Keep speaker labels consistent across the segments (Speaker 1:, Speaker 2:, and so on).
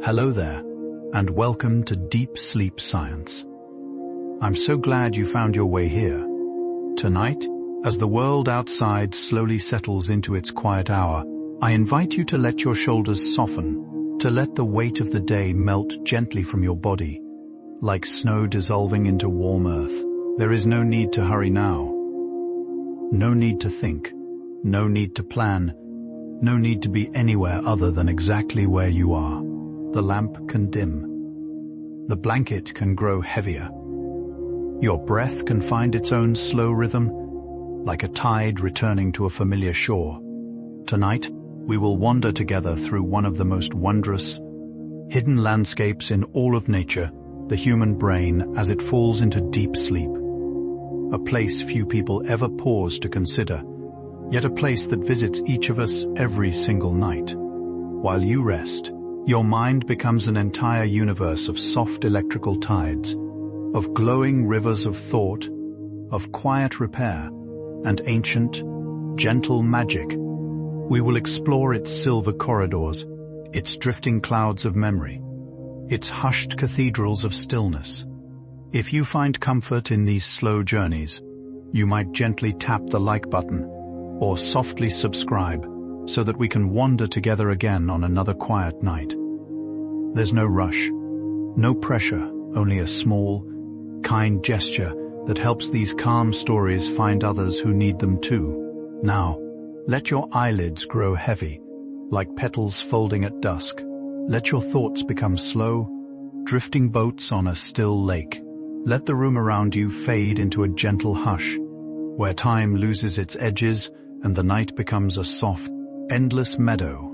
Speaker 1: Hello there, and welcome to Deep Sleep Science. I'm so glad you found your way here. Tonight, as the world outside slowly settles into its quiet hour, I invite you to let your shoulders soften, to let the weight of the day melt gently from your body. Like snow dissolving into warm earth, there is no need to hurry now. No need to think, no need to plan, no need to be anywhere other than exactly where you are. The lamp can dim. The blanket can grow heavier. Your breath can find its own slow rhythm, like a tide returning to a familiar shore. Tonight, we will wander together through one of the most wondrous, hidden landscapes in all of nature, the human brain as it falls into deep sleep. A place few people ever pause to consider, yet a place that visits each of us every single night. While you rest, your mind becomes an entire universe of soft electrical tides, of glowing rivers of thought, of quiet repair, and ancient, gentle magic. We will explore its silver corridors, its drifting clouds of memory, its hushed cathedrals of stillness. If you find comfort in these slow journeys, you might gently tap the like button or softly subscribe so that we can wander together again on another quiet night. There's no rush, no pressure, only a small, kind gesture that helps these calm stories find others who need them too. Now, let your eyelids grow heavy, like petals folding at dusk. Let your thoughts become slow, drifting boats on a still lake. Let the room around you fade into a gentle hush, where time loses its edges and the night becomes a soft, endless meadow.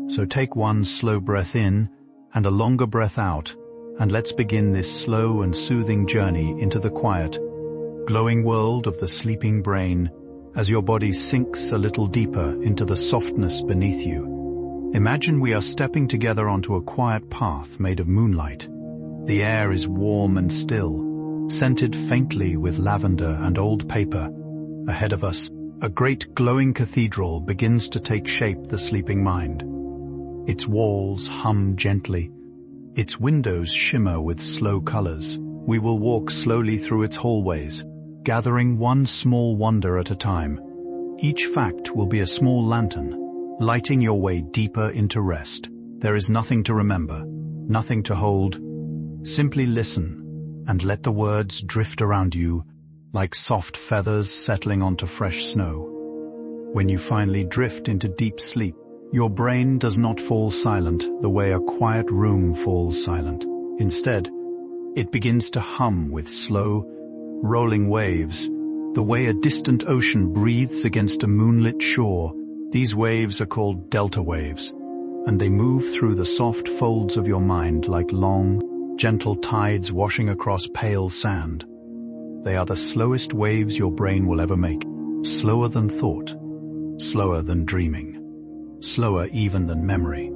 Speaker 1: So take one slow breath in and a longer breath out, and let's begin this slow and soothing journey into the quiet, glowing world of the sleeping brain as your body sinks a little deeper into the softness beneath you. Imagine we are stepping together onto a quiet path made of moonlight. The air is warm and still, scented faintly with lavender and old paper. Ahead of us, a great glowing cathedral begins to take shape the sleeping mind. Its walls hum gently, its windows shimmer with slow colors. We will walk slowly through its hallways, gathering one small wonder at a time. Each fact will be a small lantern, lighting your way deeper into rest. There is nothing to remember, nothing to hold. Simply listen and let the words drift around you like soft feathers settling onto fresh snow. When you finally drift into deep sleep, your brain does not fall silent the way a quiet room falls silent. Instead, it begins to hum with slow, rolling waves, the way a distant ocean breathes against a moonlit shore. These waves are called delta waves, and they move through the soft folds of your mind like long, gentle tides washing across pale sand. They are the slowest waves your brain will ever make, slower than thought, slower than dreaming, slower even than memory.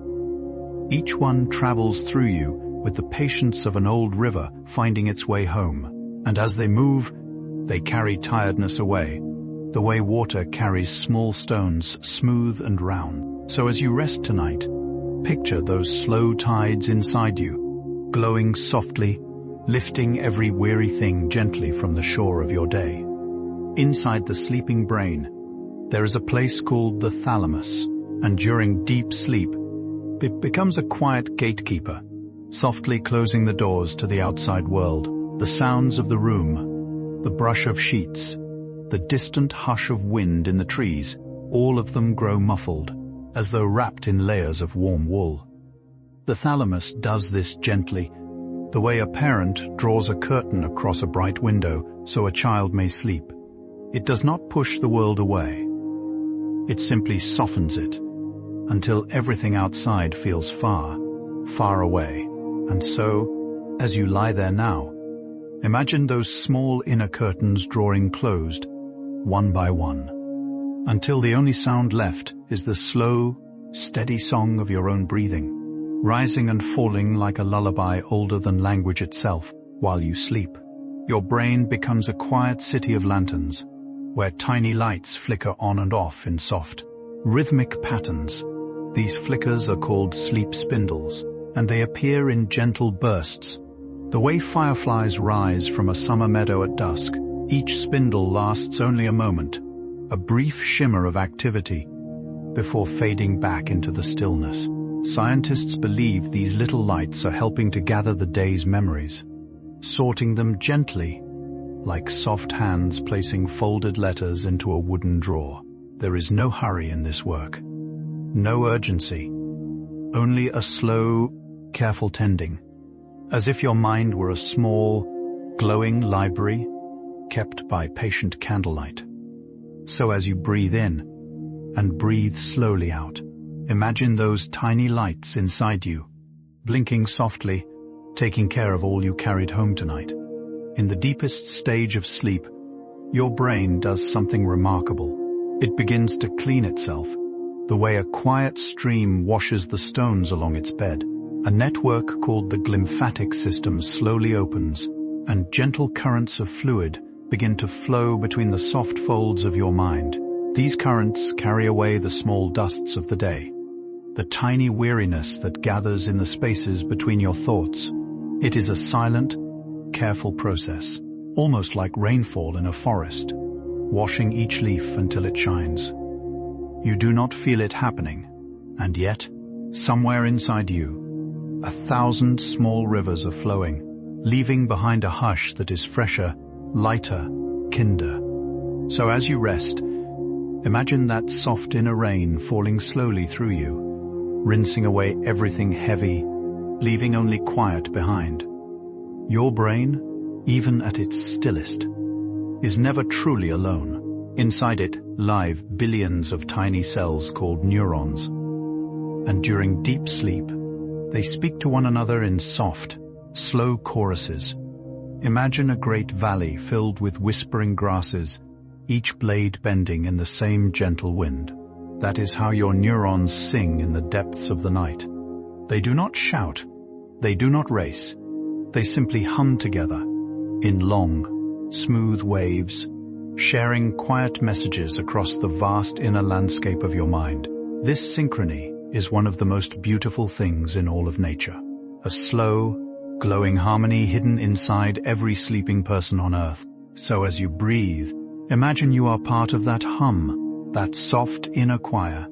Speaker 1: Each one travels through you with the patience of an old river finding its way home, and as they move, they carry tiredness away, the way water carries small stones smooth and round. So as you rest tonight, picture those slow tides inside you, glowing softly, lifting every weary thing gently from the shore of your day. Inside the sleeping brain, there is a place called the thalamus, and during deep sleep, it becomes a quiet gatekeeper, softly closing the doors to the outside world. The sounds of the room, the brush of sheets, the distant hush of wind in the trees, all of them grow muffled, as though wrapped in layers of warm wool. The thalamus does this gently, the way a parent draws a curtain across a bright window so a child may sleep. It does not push the world away. It simply softens it until everything outside feels far, far away. And so, as you lie there now, imagine those small inner curtains drawing closed, one by one, until the only sound left is the slow, steady song of your own breathing, rising and falling like a lullaby older than language itself. While you sleep, your brain becomes a quiet city of lanterns, where tiny lights flicker on and off in soft, rhythmic patterns. These flickers are called sleep spindles, and they appear in gentle bursts. The way fireflies rise from a summer meadow at dusk, each spindle lasts only a moment, a brief shimmer of activity, before fading back into the stillness. Scientists believe these little lights are helping to gather the day's memories, sorting them gently, like soft hands placing folded letters into a wooden drawer. There is no hurry in this work, no urgency, only a slow, careful tending, as if your mind were a small, glowing library kept by patient candlelight. So as you breathe in and breathe slowly out, imagine those tiny lights inside you, blinking softly, taking care of all you carried home tonight. In the deepest stage of sleep, your brain does something remarkable. It begins to clean itself, the way a quiet stream washes the stones along its bed. A network called the glymphatic system slowly opens, and gentle currents of fluid begin to flow between the soft folds of your mind. These currents carry away the small dusts of the day, the tiny weariness that gathers in the spaces between your thoughts. It is a silent, careful process, almost like rainfall in a forest, washing each leaf until it shines. You do not feel it happening, and yet, somewhere inside you, 1,000 small rivers are flowing, leaving behind a hush that is fresher, lighter, kinder. So as you rest, imagine that soft inner rain falling slowly through you, rinsing away everything heavy, leaving only quiet behind. Your brain, even at its stillest, is never truly alone. Inside it live billions of tiny cells called neurons, and during deep sleep, they speak to one another in soft, slow choruses. Imagine a great valley filled with whispering grasses, each blade bending in the same gentle wind. That is how your neurons sing in the depths of the night. They do not shout, they do not race, they simply hum together, in long, smooth waves, sharing quiet messages across the vast inner landscape of your mind. This synchrony is one of the most beautiful things in all of nature. A slow, glowing harmony hidden inside every sleeping person on Earth. So as you breathe, imagine you are part of that hum, that soft inner choir,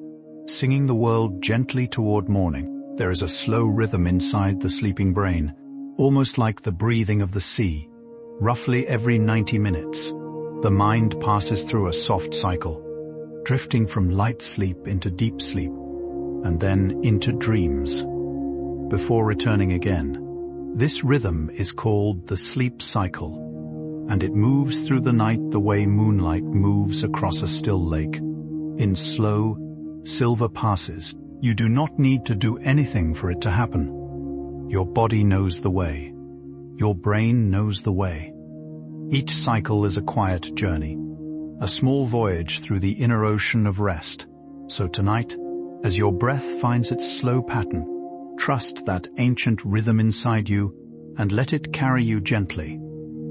Speaker 1: singing the world gently toward morning. There is a slow rhythm inside the sleeping brain, almost like the breathing of the sea. Roughly every 90 minutes, the mind passes through a soft cycle, drifting from light sleep into deep sleep, and then into dreams, before returning again. This rhythm is called the sleep cycle, and it moves through the night the way moonlight moves across a still lake. In slow, silver passes, you do not need to do anything for it to happen. Your body knows the way. Your brain knows the way. Each cycle is a quiet journey, a small voyage through the inner ocean of rest. So tonight, as your breath finds its slow pattern, trust that ancient rhythm inside you and let it carry you gently,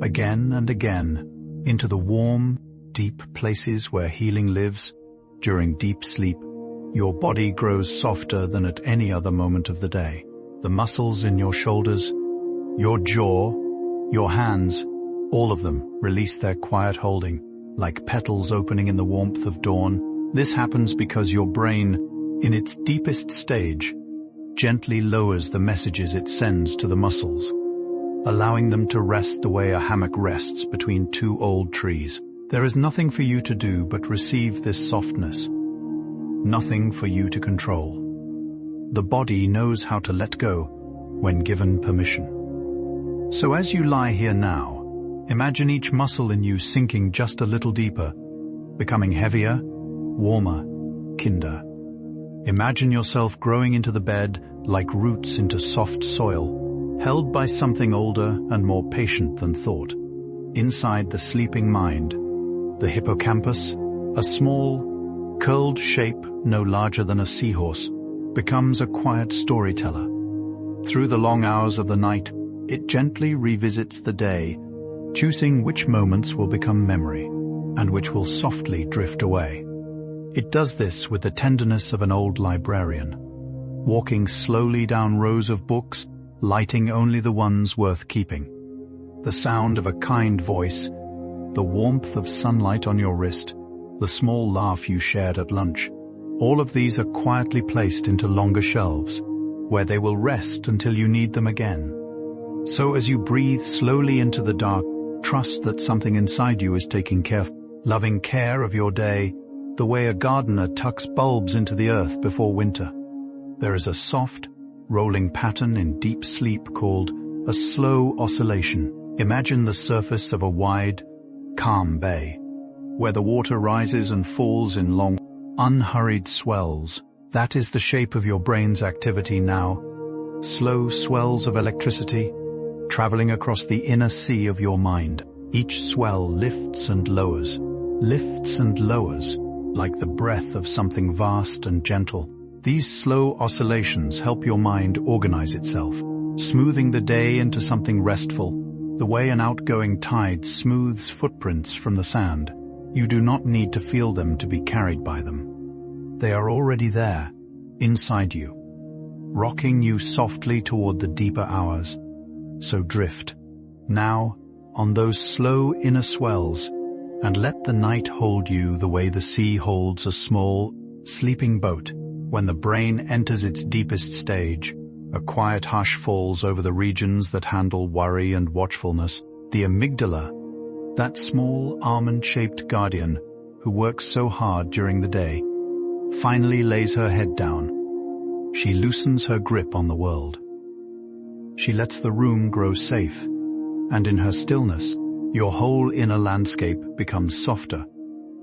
Speaker 1: again and again, into the warm, deep places where healing lives. During deep sleep, your body grows softer than at any other moment of the day. The muscles in your shoulders, your jaw, your hands, all of them release their quiet holding, like petals opening in the warmth of dawn. This happens because your brain, in its deepest stage, gently lowers the messages it sends to the muscles, allowing them to rest the way a hammock rests between two old trees. There is nothing for you to do but receive this softness, nothing for you to control. The body knows how to let go when given permission. So as you lie here now, imagine each muscle in you sinking just a little deeper, becoming heavier, warmer, kinder. Imagine yourself growing into the bed like roots into soft soil, held by something older and more patient than thought. Inside the sleeping mind, the hippocampus, a small, curled shape no larger than a seahorse, becomes a quiet storyteller. Through the long hours of the night, it gently revisits the day, choosing which moments will become memory and which will softly drift away. It does this with the tenderness of an old librarian, walking slowly down rows of books, lighting only the ones worth keeping. The sound of a kind voice, the warmth of sunlight on your wrist, the small laugh you shared at lunch, all of these are quietly placed into longer shelves, where they will rest until you need them again. So as you breathe slowly into the dark, trust that something inside you is taking loving care of your day, the way a gardener tucks bulbs into the earth before winter. There is a soft, rolling pattern in deep sleep called a slow oscillation. Imagine the surface of a wide, calm bay, where the water rises and falls in long, unhurried swells. That is the shape of your brain's activity now. Slow swells of electricity, traveling across the inner sea of your mind. Each swell lifts and lowers, like the breath of something vast and gentle. These slow oscillations help your mind organize itself, smoothing the day into something restful, the way an outgoing tide smooths footprints from the sand. You do not need to feel them to be carried by them. They are already there, inside you, rocking you softly toward the deeper hours. So drift, now, on those slow inner swells, and let the night hold you the way the sea holds a small, sleeping boat. When the brain enters its deepest stage, a quiet hush falls over the regions that handle worry and watchfulness. The amygdala, that small almond-shaped guardian who works so hard during the day, finally lays her head down. She loosens her grip on the world. She lets the room grow safe, and in her stillness, your whole inner landscape becomes softer,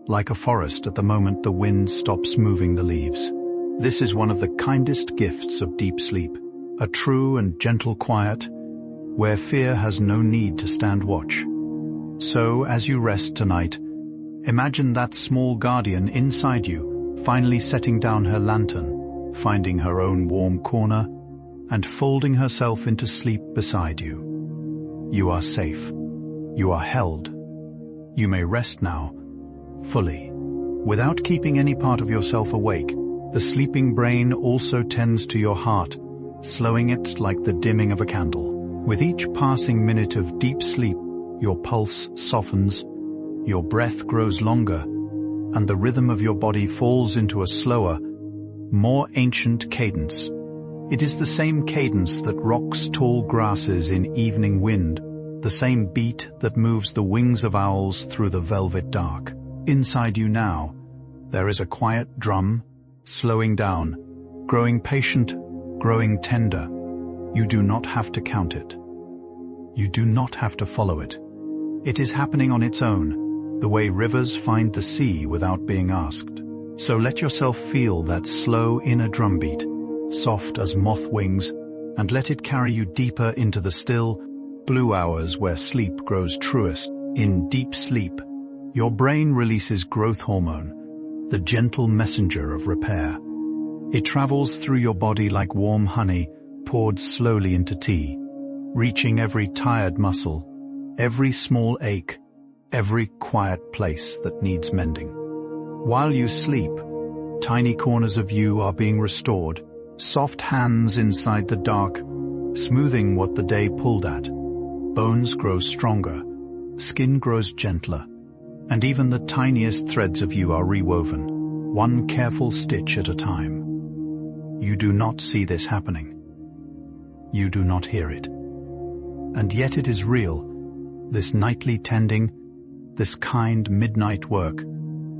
Speaker 1: like a forest at the moment the wind stops moving the leaves. This is one of the kindest gifts of deep sleep, a true and gentle quiet, where fear has no need to stand watch. So, as you rest tonight, imagine that small guardian inside you, finally setting down her lantern, finding her own warm corner, and folding herself into sleep beside you. You are safe. You are held. You may rest now, fully. Without keeping any part of yourself awake, the sleeping brain also tends to your heart, slowing it like the dimming of a candle. With each passing minute of deep sleep, your pulse softens, your breath grows longer, and the rhythm of your body falls into a slower, more ancient cadence. It is the same cadence that rocks tall grasses in evening wind, the same beat that moves the wings of owls through the velvet dark. Inside you now, there is a quiet drum, slowing down, growing patient, growing tender. You do not have to count it. You do not have to follow it. It is happening on its own, the way rivers find the sea without being asked. So let yourself feel that slow inner drumbeat, soft as moth wings, and let it carry you deeper into the still, blue hours where sleep grows truest. In deep sleep, your brain releases growth hormone, the gentle messenger of repair. It travels through your body like warm honey poured slowly into tea, reaching every tired muscle, every small ache, every quiet place that needs mending. While you sleep, tiny corners of you are being restored, soft hands inside the dark, smoothing what the day pulled at. Bones grow stronger, skin grows gentler, and even the tiniest threads of you are rewoven, one careful stitch at a time. You do not see this happening. You do not hear it. And yet it is real, this nightly tending, this kind midnight work,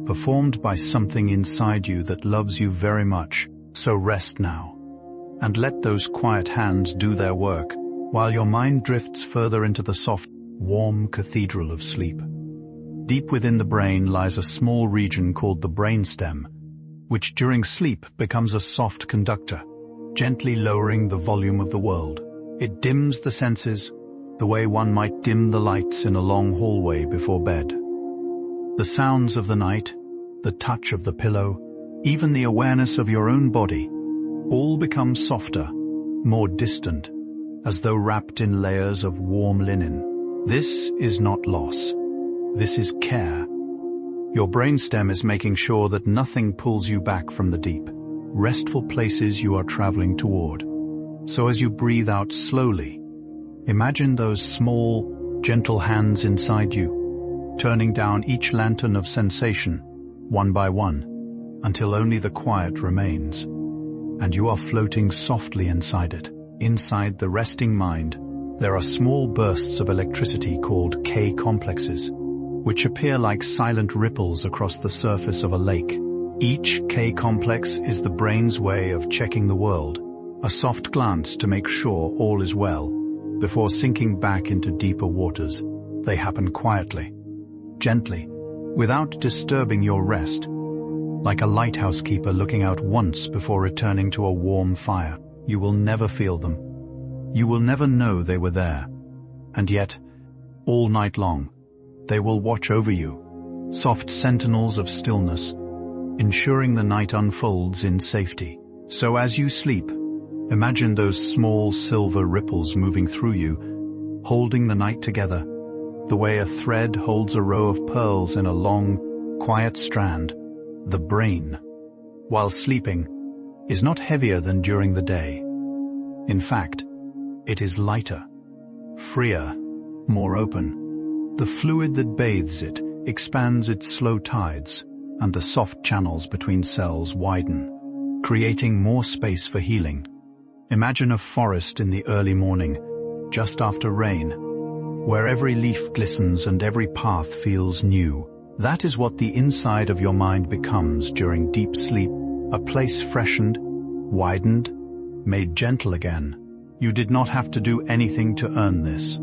Speaker 1: performed by something inside you that loves you very much. So rest now, and let those quiet hands do their work, while your mind drifts further into the soft, warm cathedral of sleep. Deep within the brain lies a small region called the brainstem, which during sleep becomes a soft conductor, gently lowering the volume of the world. It dims the senses, the way one might dim the lights in a long hallway before bed. The sounds of the night, the touch of the pillow, even the awareness of your own body, all become softer, more distant, as though wrapped in layers of warm linen. This is not loss. This is care. Your brainstem is making sure that nothing pulls you back from the deep. restful places you are traveling toward. So as you breathe out slowly, imagine those small, gentle hands inside you, turning down each lantern of sensation, one by one, until only the quiet remains. And you are floating softly inside it. Inside the resting mind, there are small bursts of electricity called K-complexes, which appear like silent ripples across the surface of a lake. Each K-complex is the brain's way of checking the world, a soft glance to make sure all is well, before sinking back into deeper waters. They happen quietly, gently, without disturbing your rest, like a lighthouse keeper looking out once before returning to a warm fire. You will never feel them. You will never know they were there. And yet, all night long, they will watch over you, soft sentinels of stillness, ensuring the night unfolds in safety. So as you sleep, imagine those small silver ripples moving through you, holding the night together, the way a thread holds a row of pearls in a long, quiet strand. The brain, while sleeping, is not heavier than during the day. In fact, it is lighter, freer, more open. The fluid that bathes it expands its slow tides, and the soft channels between cells widen, creating more space for healing. Imagine a forest in the early morning, just after rain, where every leaf glistens and every path feels new. That is what the inside of your mind becomes during deep sleep, a place freshened, widened, made gentle again. You did not have to do anything to earn this.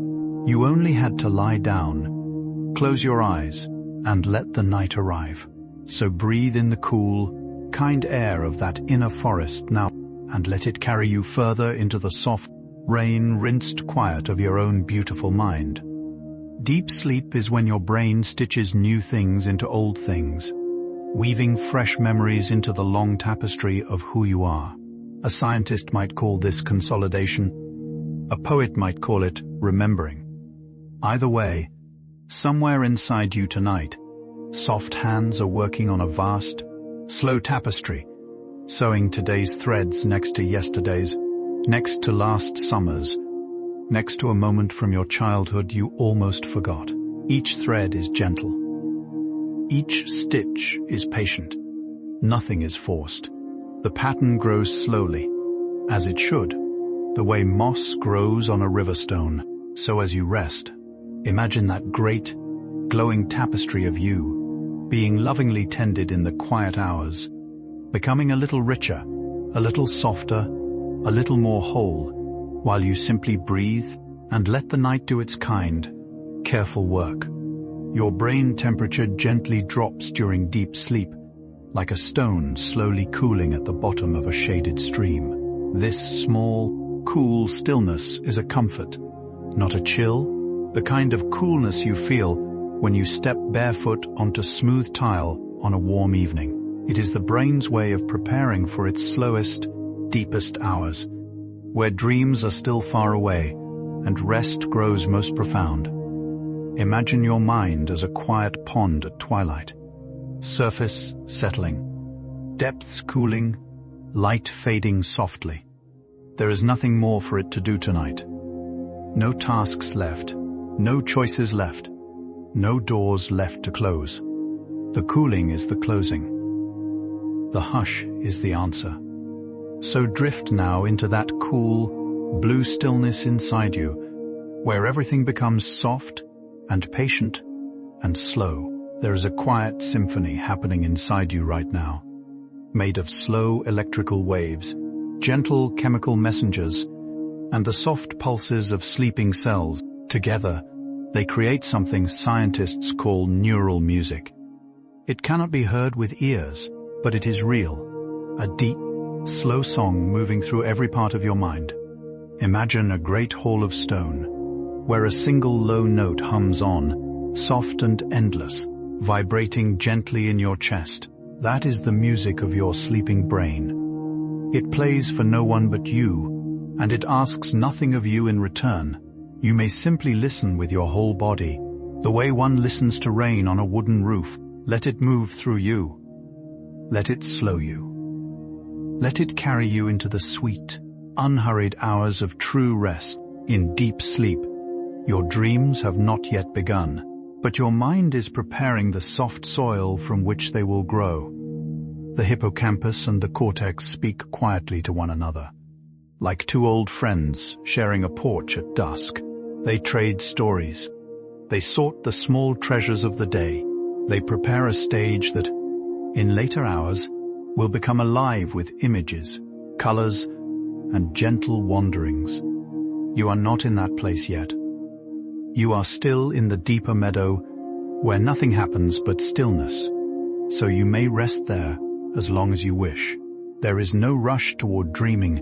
Speaker 1: You only had to lie down, close your eyes, and let the night arrive. So breathe in the cool, kind air of that inner forest now, and let it carry you further into the soft, rain-rinsed quiet of your own beautiful mind. Deep sleep is when your brain stitches new things into old things, weaving fresh memories into the long tapestry of who you are. A scientist might call this consolidation. A poet might call it remembering. Either way, somewhere inside you tonight, soft hands are working on a vast, slow tapestry, sewing today's threads next to yesterday's, next to last summer's, next to a moment from your childhood you almost forgot. Each thread is gentle. Each stitch is patient. Nothing is forced. The pattern grows slowly, as it should, the way moss grows on a river stone. So as you rest, imagine that great, glowing tapestry of you, being lovingly tended in the quiet hours, becoming a little richer, a little softer, a little more whole, while you simply breathe and let the night do its kind, careful work. Your brain temperature gently drops during deep sleep, like a stone slowly cooling at the bottom of a shaded stream. This small, cool stillness is a comfort, not a chill, the kind of coolness you feel when you step barefoot onto smooth tile on a warm evening. It is the brain's way of preparing for its slowest, deepest hours, where dreams are still far away and rest grows most profound. Imagine your mind as a quiet pond at twilight, surface settling, depths cooling, light fading softly. There is nothing more for it to do tonight. No tasks left, no choices left, no doors left to close. The cooling is the closing. The hush is the answer. So drift now into that cool, blue stillness inside you, where everything becomes soft and patient and slow. There is a quiet symphony happening inside you right now, made of slow electrical waves, gentle chemical messengers, and the soft pulses of sleeping cells. Together, they create something scientists call neural music. It cannot be heard with ears, but it is real, a deep, slow song moving through every part of your mind. Imagine a great hall of stone, where a single low note hums on, soft and endless, vibrating gently in your chest. That is the music of your sleeping brain. It plays for no one but you, and it asks nothing of you in return. You may simply listen with your whole body, the way one listens to rain on a wooden roof. Let it move through you. Let it slow you. Let it carry you into the sweet, unhurried hours of true rest. In deep sleep, your dreams have not yet begun, but your mind is preparing the soft soil from which they will grow. The hippocampus and the cortex speak quietly to one another. Like two old friends sharing a porch at dusk, they trade stories. They sort the small treasures of the day. They prepare a stage that, in later hours, will become alive with images, colors, and gentle wanderings. You are not in that place yet. You are still in the deeper meadow where nothing happens but stillness, so you may rest there as long as you wish. There is no rush toward dreaming,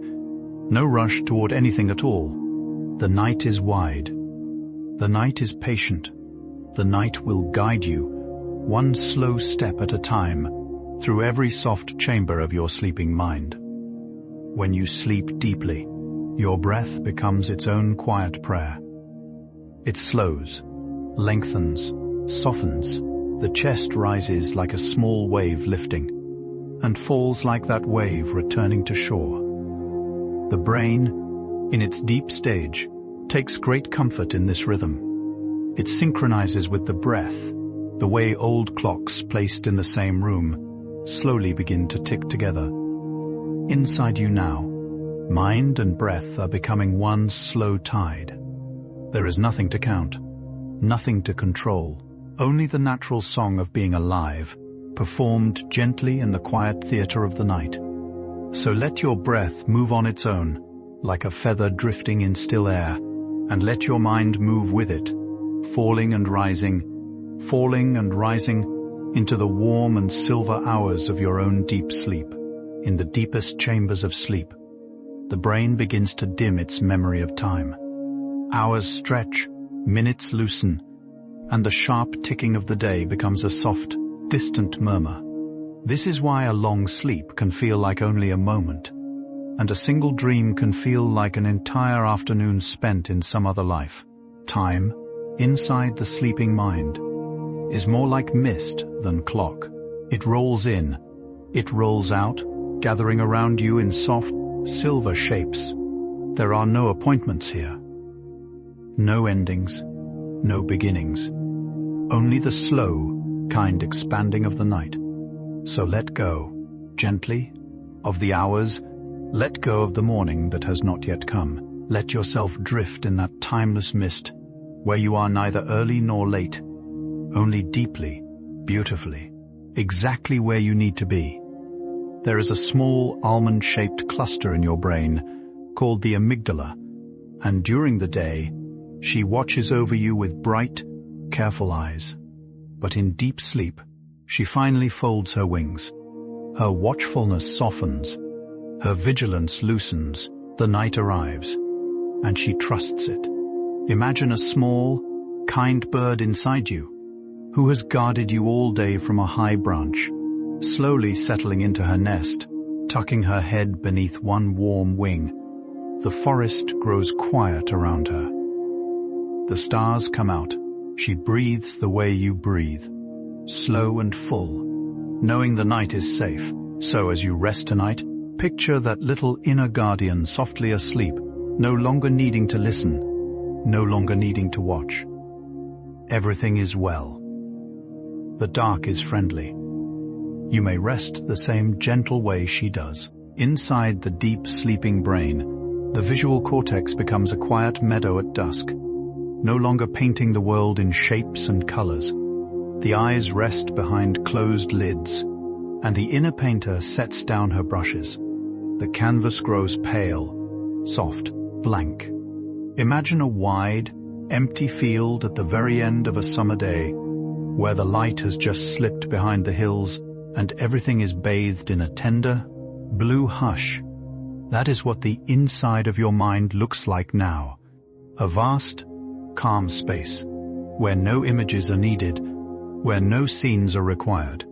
Speaker 1: no rush toward anything at all. The night is wide. The night is patient. The night will guide you, one slow step at a time, through every soft chamber of your sleeping mind. When you sleep deeply, your breath becomes its own quiet prayer. It slows, lengthens, softens. The chest rises like a small wave lifting, and falls like that wave returning to shore. The brain, in its deep stage, takes great comfort in this rhythm. It synchronizes with the breath, the way old clocks placed in the same room slowly begin to tick together. Inside you now, mind and breath are becoming one slow tide. There is nothing to count, nothing to control, only the natural song of being alive, performed gently in the quiet theater of the night. So let your breath move on its own, like a feather drifting in still air, and let your mind move with it, falling and rising into the warm and silver hours of your own deep sleep. In the deepest chambers of sleep, the brain begins to dim its memory of time. Hours stretch, minutes loosen, and the sharp ticking of the day becomes a soft, distant murmur. This is why a long sleep can feel like only a moment, and a single dream can feel like an entire afternoon spent in some other life. Time, inside the sleeping mind, is more like mist than clock. It rolls in, it rolls out, gathering around you in soft, silver shapes. There are no appointments here. No endings, no beginnings. Only the slow, kind expanding of the night. So let go, gently, of the hours. Let go of the morning that has not yet come. Let yourself drift in that timeless mist, where you are neither early nor late, only deeply, beautifully, exactly where you need to be. There is a small almond-shaped cluster in your brain called the amygdala, and during the day, she watches over you with bright, careful eyes. But in deep sleep, she finally folds her wings. Her watchfulness softens, her vigilance loosens. The night arrives, and she trusts it. Imagine a small, kind bird inside you, who has guarded you all day from a high branch, slowly settling into her nest, tucking her head beneath one warm wing. The forest grows quiet around her. The stars come out. She breathes the way you breathe, slow and full, knowing the night is safe. So as you rest tonight, picture that little inner guardian softly asleep, no longer needing to listen, no longer needing to watch. Everything is well. The dark is friendly. You may rest the same gentle way she does. Inside the deep sleeping brain, the visual cortex becomes a quiet meadow at dusk, no longer painting the world in shapes and colors. The eyes rest behind closed lids, and the inner painter sets down her brushes. The canvas grows pale, soft, blank. Imagine a wide, empty field at the very end of a summer day, where the light has just slipped behind the hills and everything is bathed in a tender, blue hush. That is what the inside of your mind looks like now. A vast, calm space, where no images are needed, where no scenes are required.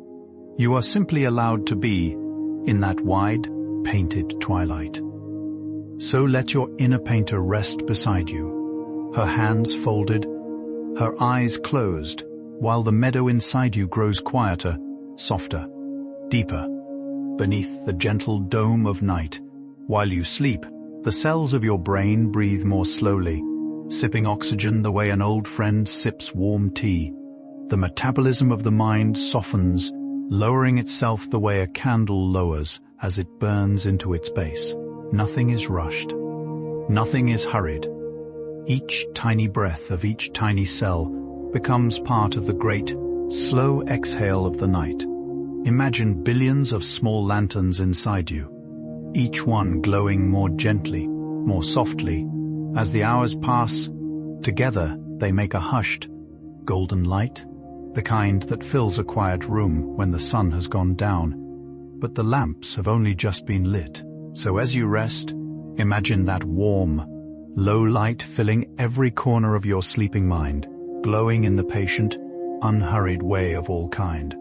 Speaker 1: You are simply allowed to be in that wide, painted twilight. So let your inner painter rest beside you, her hands folded, her eyes closed, while the meadow inside you grows quieter, softer, deeper. beneath the gentle dome of night. While you sleep, the cells of your brain breathe more slowly, sipping oxygen the way an old friend sips warm tea. The metabolism of the mind softens, lowering itself the way a candle lowers as it burns into its base. Nothing is rushed. Nothing is hurried. Each tiny breath of each tiny cell becomes part of the great, slow exhale of the night. Imagine billions of small lanterns inside you, each one glowing more gently, more softly. As the hours pass, together they make a hushed, golden light, the kind that fills a quiet room when the sun has gone down, but the lamps have only just been lit. So as you rest, imagine that warm, low light filling every corner of your sleeping mind, glowing in the patient, unhurried way of all kind.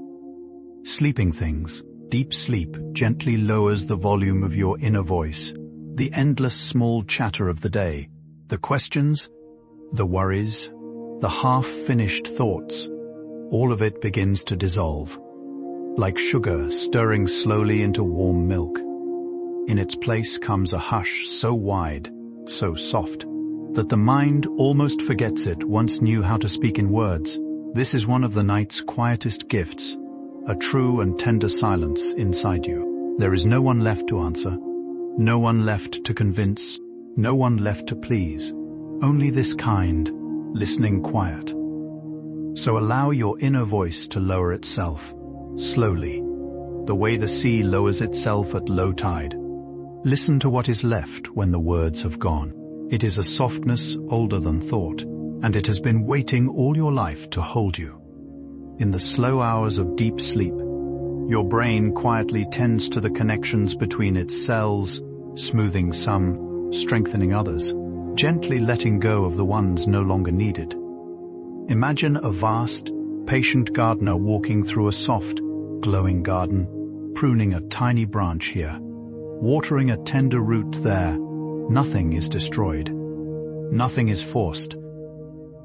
Speaker 1: Sleeping things, deep sleep gently lowers the volume of your inner voice, the endless small chatter of the day, the questions, the worries, the half-finished thoughts. All of it begins to dissolve, like sugar stirring slowly into warm milk. In its place comes a hush so wide, so soft, that the mind almost forgets it once knew how to speak in words. This is one of the night's quietest gifts, a true and tender silence inside you. There is no one left to answer, no one left to convince, no one left to please, only this kind, listening quiet. So allow your inner voice to lower itself, slowly, the way the sea lowers itself at low tide. Listen to what is left when the words have gone. It is a softness older than thought, and it has been waiting all your life to hold you. In the slow hours of deep sleep, your brain quietly tends to the connections between its cells, smoothing some, strengthening others, gently letting go of the ones no longer needed. Imagine a vast, patient gardener walking through a soft, glowing garden, pruning a tiny branch here, watering a tender root there. Nothing is destroyed. Nothing is forced.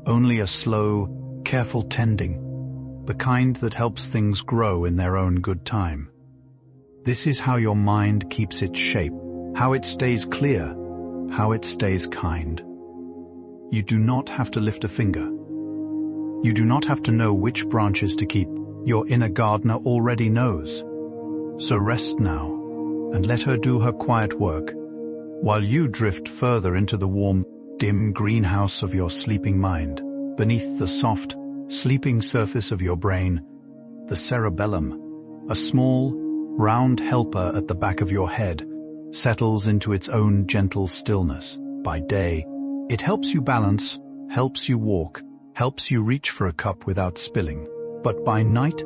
Speaker 1: Only a slow, careful tending, the kind that helps things grow in their own good time. This is how your mind keeps its shape, how it stays clear, how it stays kind. You do not have to lift a finger. You do not have to know which branches to keep. Your inner gardener already knows. So rest now, and let her do her quiet work, while you drift further into the warm, dim greenhouse of your sleeping mind. Beneath the soft, sleeping surface of your brain, the cerebellum, a small, round helper at the back of your head, settles into its own gentle stillness. By day, it helps you balance, helps you walk, helps you reach for a cup without spilling. But by night,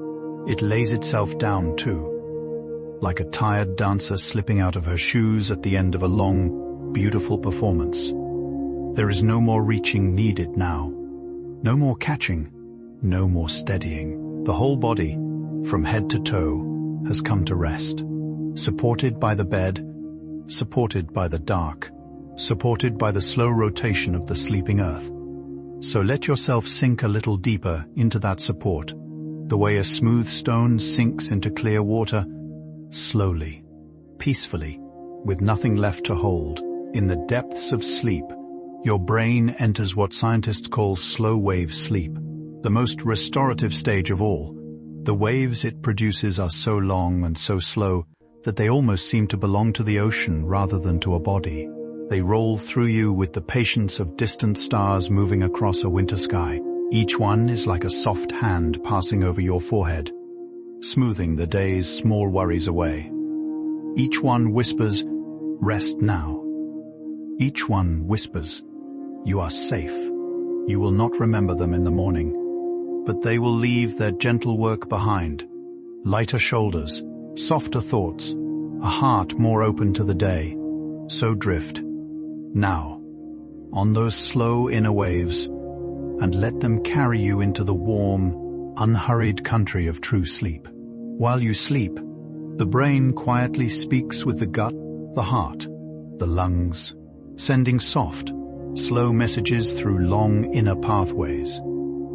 Speaker 1: it lays itself down too, like a tired dancer slipping out of her shoes at the end of a long, beautiful performance. There is no more reaching needed now, no more catching, no more steadying. The whole body, from head to toe, has come to rest, supported by the bed, supported by the dark, supported by the slow rotation of the sleeping earth. So let yourself sink a little deeper into that support, the way a smooth stone sinks into clear water, slowly, peacefully, with nothing left to hold. In the depths of sleep, your brain enters what scientists call slow-wave sleep, the most restorative stage of all. The waves it produces are so long and so slow that they almost seem to belong to the ocean rather than to a body. They roll through you with the patience of distant stars moving across a winter sky. Each one is like a soft hand passing over your forehead, smoothing the day's small worries away. Each one whispers, "Rest now." Each one whispers, "You are safe." You will not remember them in the morning, but they will leave their gentle work behind. Lighter shoulders, softer thoughts, a heart more open to the day. So drift, now, on those slow inner waves, and let them carry you into the warm, unhurried country of true sleep. While you sleep, the brain quietly speaks with the gut, the heart, the lungs, sending soft, slow messages through long inner pathways.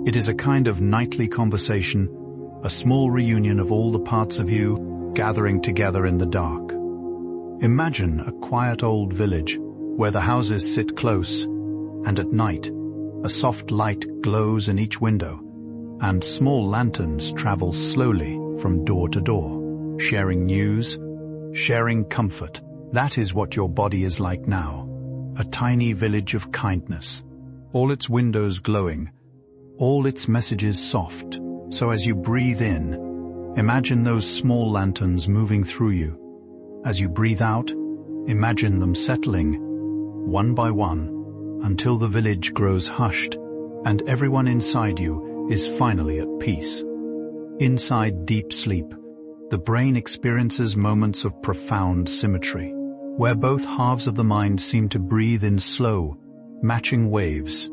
Speaker 1: It is a kind of nightly conversation, a small reunion of all the parts of you gathering together in the dark. Imagine a quiet old village where the houses sit close, and at night, a soft light glows in each window, and small lanterns travel slowly from door to door, sharing news, sharing comfort. That is what your body is like now, a tiny village of kindness, all its windows glowing, all its messages soft. So as you breathe in, imagine those small lanterns moving through you. As you breathe out, imagine them settling, one by one, until the village grows hushed, and everyone inside you is finally at peace. Inside deep sleep, the brain experiences moments of profound symmetry, where both halves of the mind seem to breathe in slow, matching waves.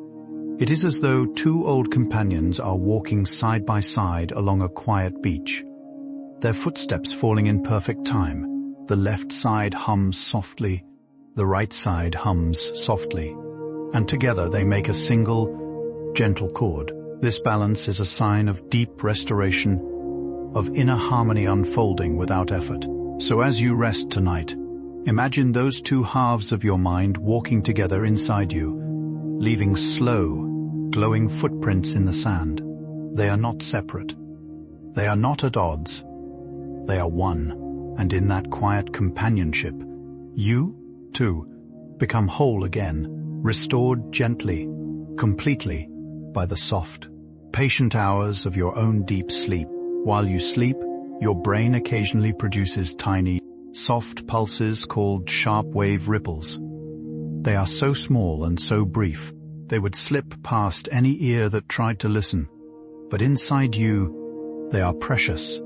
Speaker 1: It is as though two old companions are walking side by side along a quiet beach, their footsteps falling in perfect time. The left side hums softly, the right side hums softly, and together they make a single, gentle chord. This balance is a sign of deep restoration, of inner harmony unfolding without effort. So as you rest tonight, imagine those two halves of your mind walking together inside you, leaving slow, glowing footprints in the sand. They are not separate. They are not at odds. They are one. And in that quiet companionship, you, too, become whole again, restored gently, completely, by the soft, patient hours of your own deep sleep. While you sleep, your brain occasionally produces tiny, soft pulses called sharp wave ripples. They are so small and so brief, they would slip past any ear that tried to listen. But inside you, they are precious.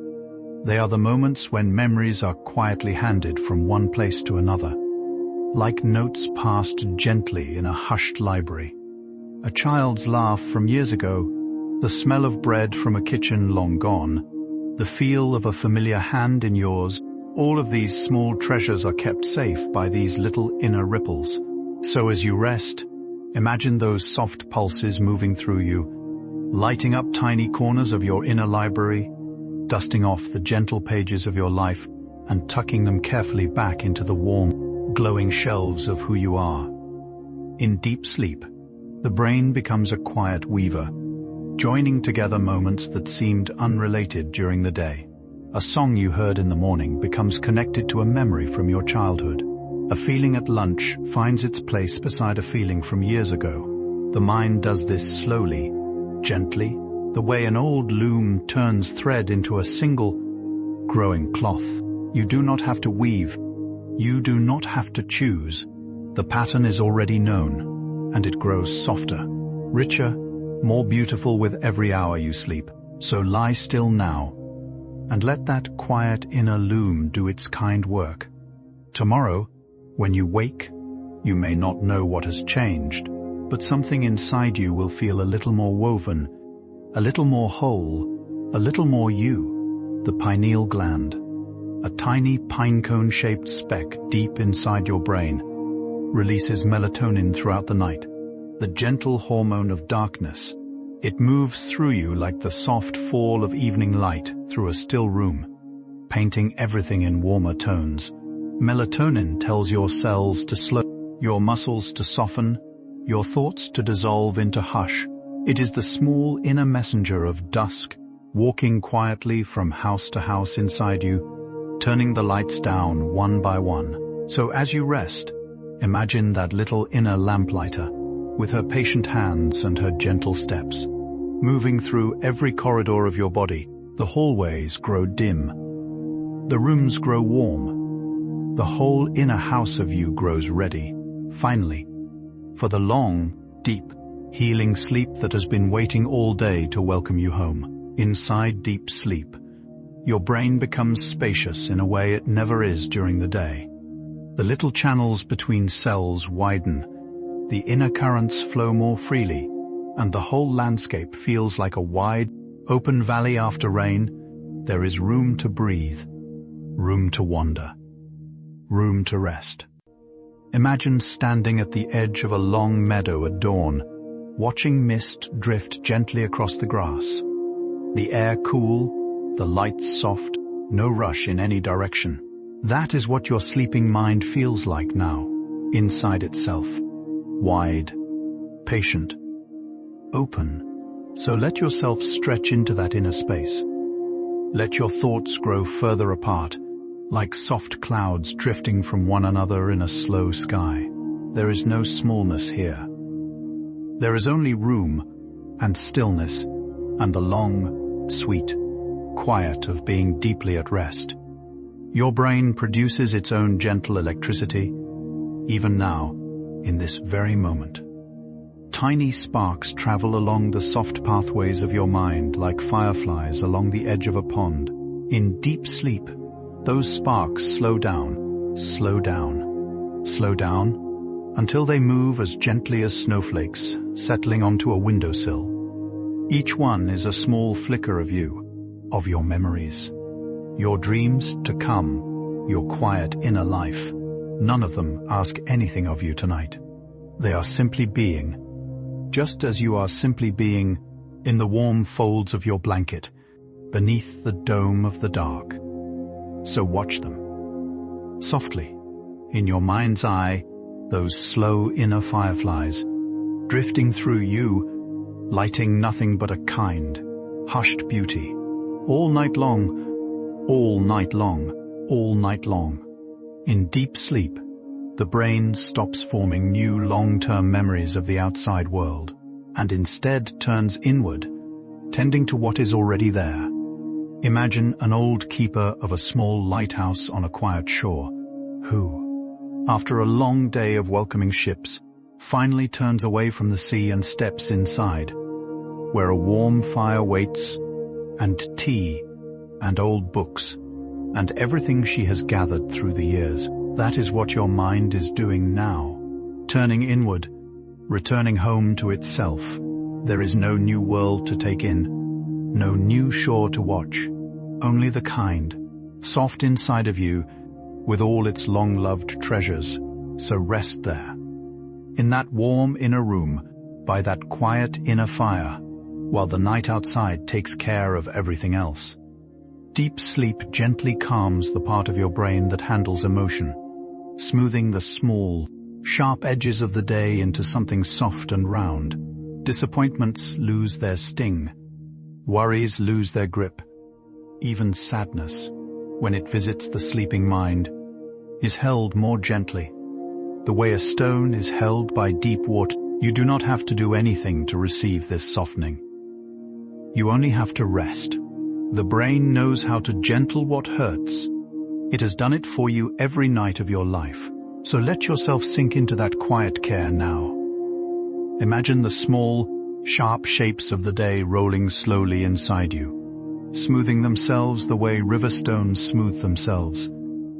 Speaker 1: They are the moments when memories are quietly handed from one place to another, like notes passed gently in a hushed library. A child's laugh from years ago, the smell of bread from a kitchen long gone, the feel of a familiar hand in yours, all of these small treasures are kept safe by these little inner ripples. So as you rest, imagine those soft pulses moving through you, lighting up tiny corners of your inner library, dusting off the gentle pages of your life and tucking them carefully back into the warm, glowing shelves of who you are. In deep sleep, the brain becomes a quiet weaver, joining together moments that seemed unrelated during the day. A song you heard in the morning becomes connected to a memory from your childhood. A feeling at lunch finds its place beside a feeling from years ago. The mind does this slowly, gently, the way an old loom turns thread into a single, growing cloth. You do not have to weave. You do not have to choose. The pattern is already known, and it grows softer, richer, more beautiful with every hour you sleep. So lie still now, and let that quiet inner loom do its kind work. Tomorrow, when you wake, you may not know what has changed, but something inside you will feel a little more woven, a little more whole, a little more you. The pineal gland, a tiny pinecone-shaped speck deep inside your brain, releases melatonin throughout the night, the gentle hormone of darkness. It moves through you like the soft fall of evening light through a still room, painting everything in warmer tones. Melatonin tells your cells to slow, your muscles to soften, your thoughts to dissolve into hush. It is the small inner messenger of dusk, walking quietly from house to house inside you, turning the lights down one by one. So as you rest, imagine that little inner lamplighter, with her patient hands and her gentle steps, moving through every corridor of your body. The hallways grow dim. The rooms grow warm. The whole inner house of you grows ready, finally, for the long, deep, healing sleep that has been waiting all day to welcome you home. Inside deep sleep, your brain becomes spacious in a way it never is during the day. The little channels between cells widen, the inner currents flow more freely, and the whole landscape feels like a wide, open valley after rain. There is room to breathe, room to wander, room to rest. Imagine standing at the edge of a long meadow at dawn, watching mist drift gently across the grass. The air cool, the lights soft, no rush in any direction. That is what your sleeping mind feels like now, inside itself. Wide, patient, open. So let yourself stretch into that inner space. Let your thoughts grow further apart, like soft clouds drifting from one another in a slow sky. There is no smallness here. There is only room and stillness and the long, sweet quiet of being deeply at rest. Your brain produces its own gentle electricity, even now, in this very moment. Tiny sparks travel along the soft pathways of your mind like fireflies along the edge of a pond. In deep sleep, those sparks slow down, slow down, slow down, until they move as gently as snowflakes settling onto a windowsill. Each one is a small flicker of you, of your memories, your dreams to come, your quiet inner life. None of them ask anything of you tonight. They are simply being, just as you are simply being in the warm folds of your blanket, beneath the dome of the dark. So watch them. Softly, in your mind's eye, those slow inner fireflies, drifting through you, lighting nothing but a kind, hushed beauty, all night long, all night long, all night long. In deep sleep, the brain stops forming new long-term memories of the outside world, and instead turns inward, tending to what is already there. Imagine an old keeper of a small lighthouse on a quiet shore, who, after a long day of welcoming ships, finally turns away from the sea and steps inside, where a warm fire waits, and tea, and old books, and everything she has gathered through the years. That is what your mind is doing now, turning inward, returning home to itself. There is no new world to take in, no new shore to watch, only the kind, soft inside of you, with all its long-loved treasures. So rest there, in that warm inner room, by that quiet inner fire, while the night outside takes care of everything else. Deep sleep gently calms the part of your brain that handles emotion, smoothing the small, sharp edges of the day into something soft and round. Disappointments lose their sting. Worries lose their grip. Even sadness, when it visits the sleeping mind, is held more gently. The way a stone is held by deep water, you do not have to do anything to receive this softening. You only have to rest. The brain knows how to gentle what hurts. It has done it for you every night of your life. So let yourself sink into that quiet care now. Imagine the small, sharp shapes of the day rolling slowly inside you, smoothing themselves the way river stones smooth themselves,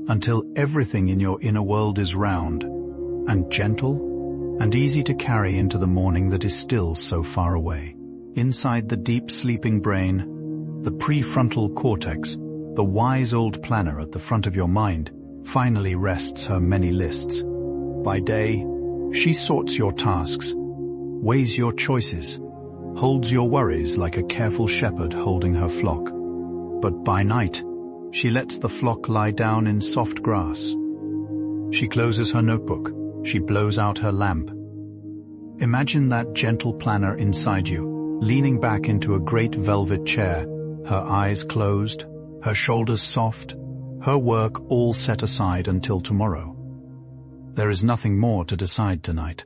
Speaker 1: until everything in your inner world is round and gentle and easy to carry into the morning that is still so far away. Inside the deep sleeping brain, the prefrontal cortex, the wise old planner at the front of your mind, finally rests her many lists. By day, she sorts your tasks, weighs your choices, holds your worries like a careful shepherd holding her flock. But by night, she lets the flock lie down in soft grass. She closes her notebook, she blows out her lamp. Imagine that gentle planner inside you, leaning back into a great velvet chair, her eyes closed, her shoulders soft, her work all set aside until tomorrow. There is nothing more to decide tonight,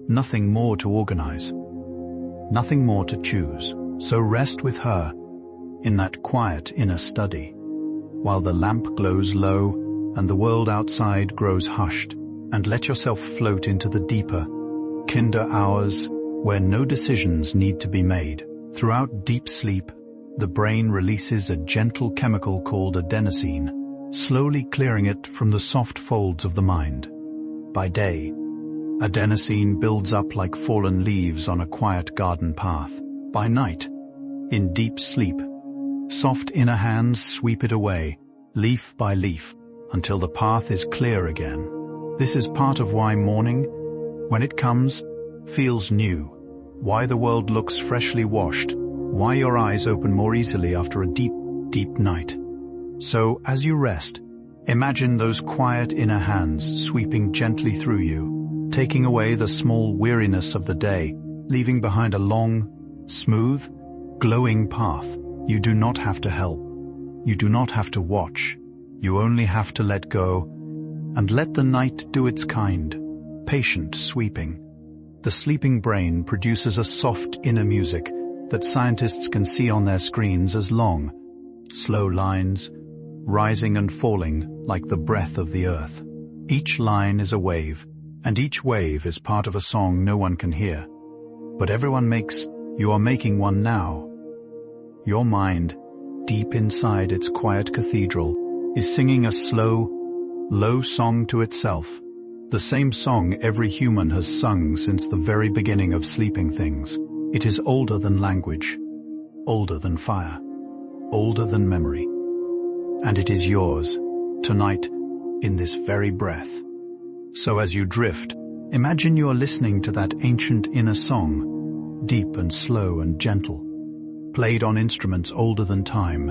Speaker 1: nothing more to organize, nothing more to choose. So rest with her in that quiet inner study, while the lamp glows low and the world outside grows hushed, and let yourself float into the deeper, kinder hours where no decisions need to be made. Throughout deep sleep, the brain releases a gentle chemical called adenosine, slowly clearing it from the soft folds of the mind. By day, adenosine builds up like fallen leaves on a quiet garden path. By night, in deep sleep, soft inner hands sweep it away, leaf by leaf, until the path is clear again. This is part of why morning, when it comes, feels new, why the world looks freshly washed, why your eyes open more easily after a deep, deep night. So, as you rest, imagine those quiet inner hands sweeping gently through you, taking away the small weariness of the day, leaving behind a long, smooth, glowing path. You do not have to help. You do not have to watch. You only have to let go and let the night do its kind, patient sweeping. The sleeping brain produces a soft inner music that scientists can see on their screens as long, slow lines, rising and falling like the breath of the earth. Each line is a wave, and each wave is part of a song no one can hear. But everyone makes, you are making one now. Your mind, deep inside its quiet cathedral, is singing a slow, low song to itself. The same song every human has sung since the very beginning of sleeping things. It is older than language, older than fire, older than memory. And it is yours, tonight, in this very breath. So as you drift, imagine you are listening to that ancient inner song, deep and slow and gentle, played on instruments older than time,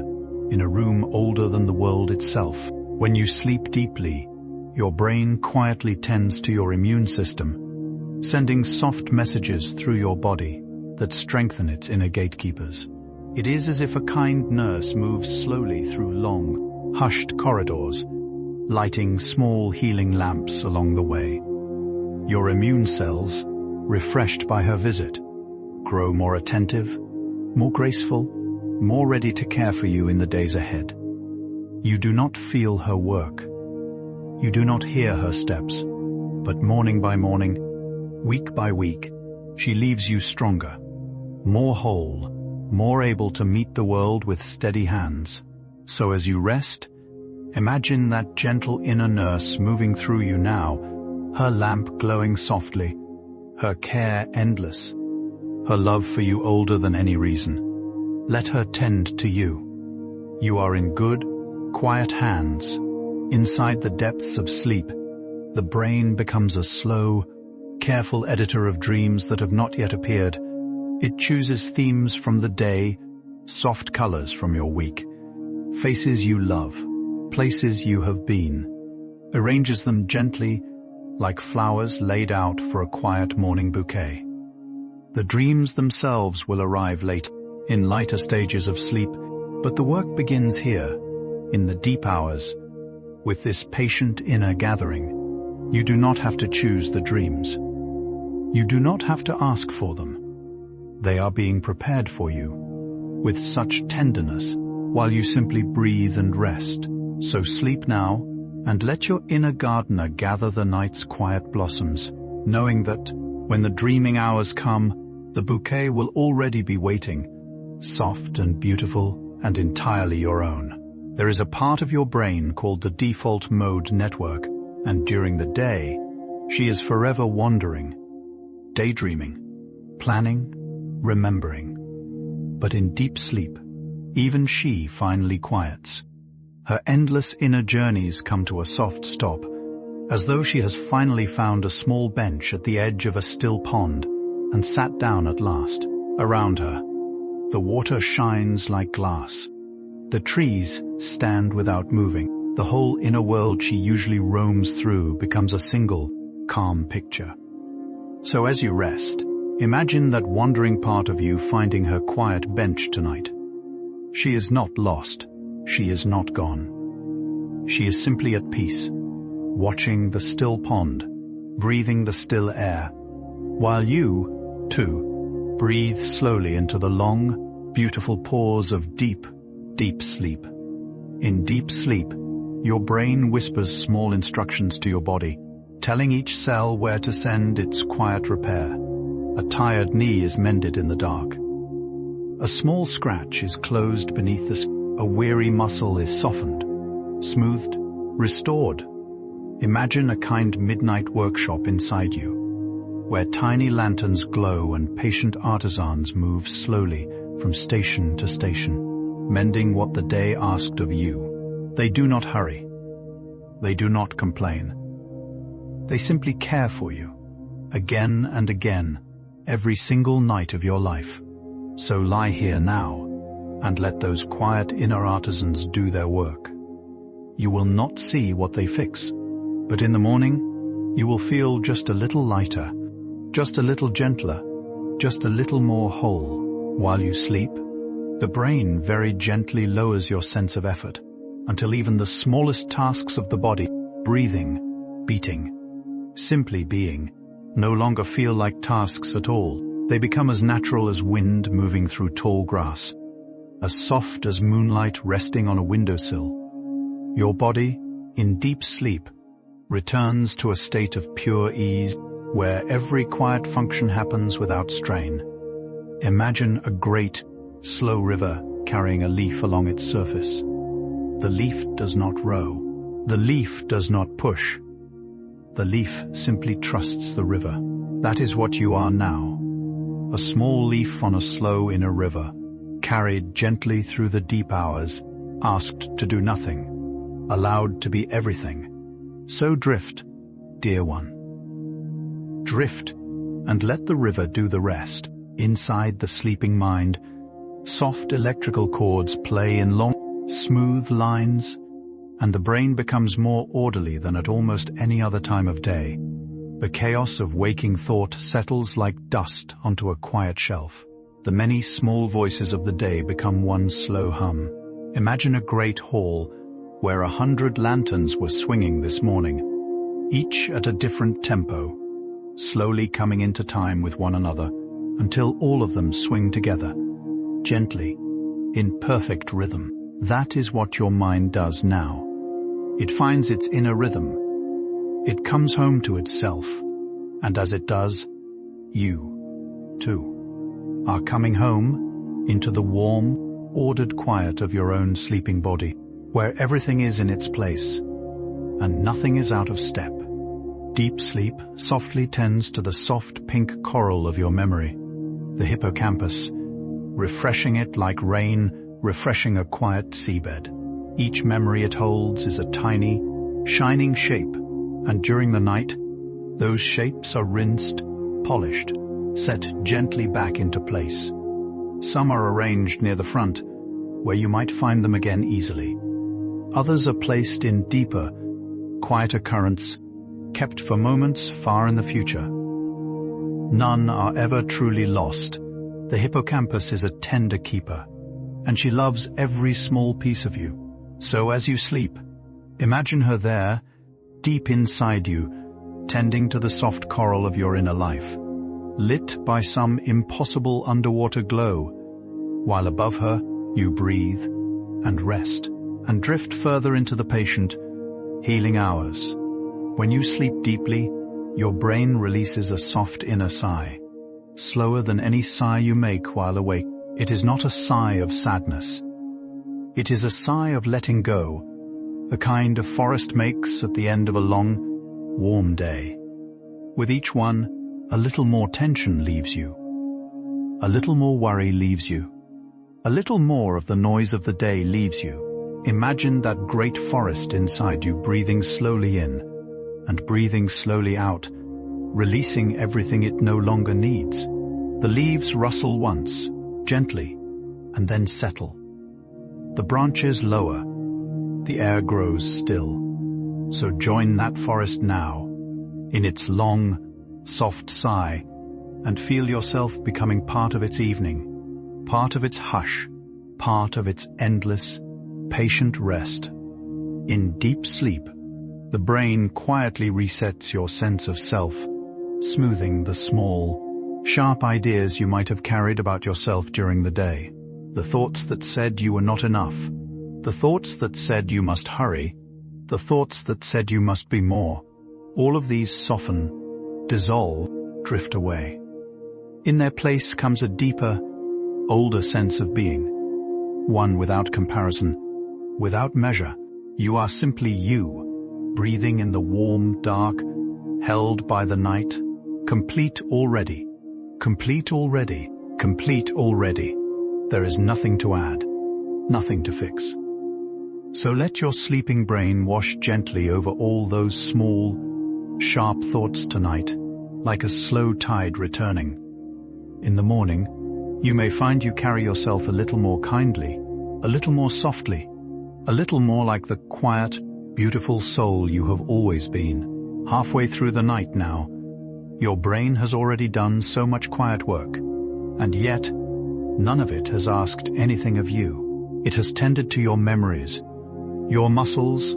Speaker 1: in a room older than the world itself. When you sleep deeply, your brain quietly tends to your immune system, sending soft messages through your body that strengthen its inner gatekeepers. It is as if a kind nurse moves slowly through long, hushed corridors, lighting small healing lamps along the way. Your immune cells, refreshed by her visit, grow more attentive, more graceful, more ready to care for you in the days ahead. You do not feel her work. You do not hear her steps, but morning by morning, week by week, she leaves you stronger, more whole, more able to meet the world with steady hands. So as you rest, imagine that gentle inner nurse moving through you now, her lamp glowing softly, her care endless, her love for you older than any reason. Let her tend to you. You are in good, quiet hands. Inside the depths of sleep, the brain becomes a slow, careful editor of dreams that have not yet appeared. It chooses themes from the day, soft colors from your week, faces you love, places you have been, arranges them gently like flowers laid out for a quiet morning bouquet. The dreams themselves will arrive late, in lighter stages of sleep, but the work begins here, in the deep hours. With this patient inner gathering, you do not have to choose the dreams. You do not have to ask for them. They are being prepared for you, with such tenderness, while you simply breathe and rest. So sleep now, and let your inner gardener gather the night's quiet blossoms, knowing that, when the dreaming hours come, the bouquet will already be waiting, soft and beautiful and entirely your own. There is a part of your brain called the default mode network, and during the day, she is forever wandering, daydreaming, planning, remembering. But in deep sleep, even she finally quiets. Her endless inner journeys come to a soft stop, as though she has finally found a small bench at the edge of a still pond and sat down at last. Around her, the water shines like glass. The trees stand without moving. The whole inner world she usually roams through becomes a single, calm picture. So as you rest, imagine that wandering part of you finding her quiet bench tonight. She is not lost. She is not gone. She is simply at peace, watching the still pond, breathing the still air, while you, too, breathe slowly into the long, beautiful pause of deep sleep. In deep sleep, your brain whispers small instructions to your body, telling each cell where to send its quiet repair. A tired knee is mended in the dark. A small scratch is closed beneath the skin. A weary muscle is softened, smoothed, restored. Imagine a kind midnight workshop inside you, where tiny lanterns glow and patient artisans move slowly from station to station, mending what the day asked of you. They do not hurry. They do not complain. They simply care for you, again and again, every single night of your life. So lie here now, and let those quiet inner artisans do their work. you will not see what they fix. But in the morning, you will feel just a little lighter, just a little gentler, just a little more whole. While you sleep, the brain very gently lowers your sense of effort until even the smallest tasks of the body, breathing, beating, simply being, no longer feel like tasks at all. They become as natural as wind moving through tall grass, as soft as moonlight resting on a windowsill. Your body, in deep sleep, returns to a state of pure ease where every quiet function happens without strain. Imagine a great, slow river carrying a leaf along its surface. The leaf does not row. The leaf does not push. The leaf simply trusts the river. That is what you are now. A small leaf on a slow inner river, carried gently through the deep hours, asked to do nothing, allowed to be everything. So drift, dear one. Drift, and let the river do the rest. Inside the sleeping mind, soft electrical chords play in long, smooth lines, and the brain becomes more orderly than at almost any other time of day. The chaos of waking thought settles like dust onto a quiet shelf. The many small voices of the day become one slow hum. Imagine a great hall where 100 lanterns were swinging this morning, each at a different tempo, slowly coming into time with one another, until all of them swing together, gently, in perfect rhythm. That is what your mind does now. It finds its inner rhythm. It comes home to itself, and as it does, you, too, are coming home into the warm, ordered quiet of your own sleeping body, where everything is in its place, and nothing is out of step. Deep sleep softly tends to the soft pink coral of your memory, the hippocampus, refreshing it like rain, refreshing a quiet seabed. Each memory it holds is a tiny, shining shape, and during the night, those shapes are rinsed, polished, set gently back into place. Some are arranged near the front, where you might find them again easily. Others are placed in deeper, quieter currents, kept for moments far in the future. None are ever truly lost. The hippocampus is a tender keeper, and she loves every small piece of you. So as you sleep, imagine her there, deep inside you, tending to the soft coral of your inner life, lit by some impossible underwater glow, while above her you breathe and rest and drift further into the patient, healing hours. When you sleep deeply, your brain releases a soft inner sigh, slower than any sigh you make while awake. It is not a sigh of sadness. It is a sigh of letting go, the kind a forest makes at the end of a long, warm day. With each one, a little more tension leaves you. A little more worry leaves you. A little more of the noise of the day leaves you. Imagine that great forest inside you breathing slowly in and breathing slowly out, releasing everything it no longer needs. The leaves rustle once, gently, and then settle. The branches lower. The air grows still. So join that forest now, in its long, soft sigh, and feel yourself becoming part of its evening, part of its hush, part of its endless, patient rest. In deep sleep, the brain quietly resets your sense of self, smoothing the small, sharp ideas you might have carried about yourself during the day. The thoughts that said you were not enough, the thoughts that said you must hurry, the thoughts that said you must be more. All of these soften, dissolve, drift away. In their place comes a deeper, older sense of being, one without comparison, without measure. You are simply you, breathing in the warm dark, held by the night, complete already, complete already, complete already. There is nothing to add, nothing to fix. So let your sleeping brain wash gently over all those small, sharp thoughts tonight, like a slow tide returning. In the morning, you may find you carry yourself a little more kindly, a little more softly, a little more like the quiet, beautiful soul you have always been. Halfway through the night now, your brain has already done so much quiet work, and yet none of it has asked anything of you. It has tended to your memories, your muscles,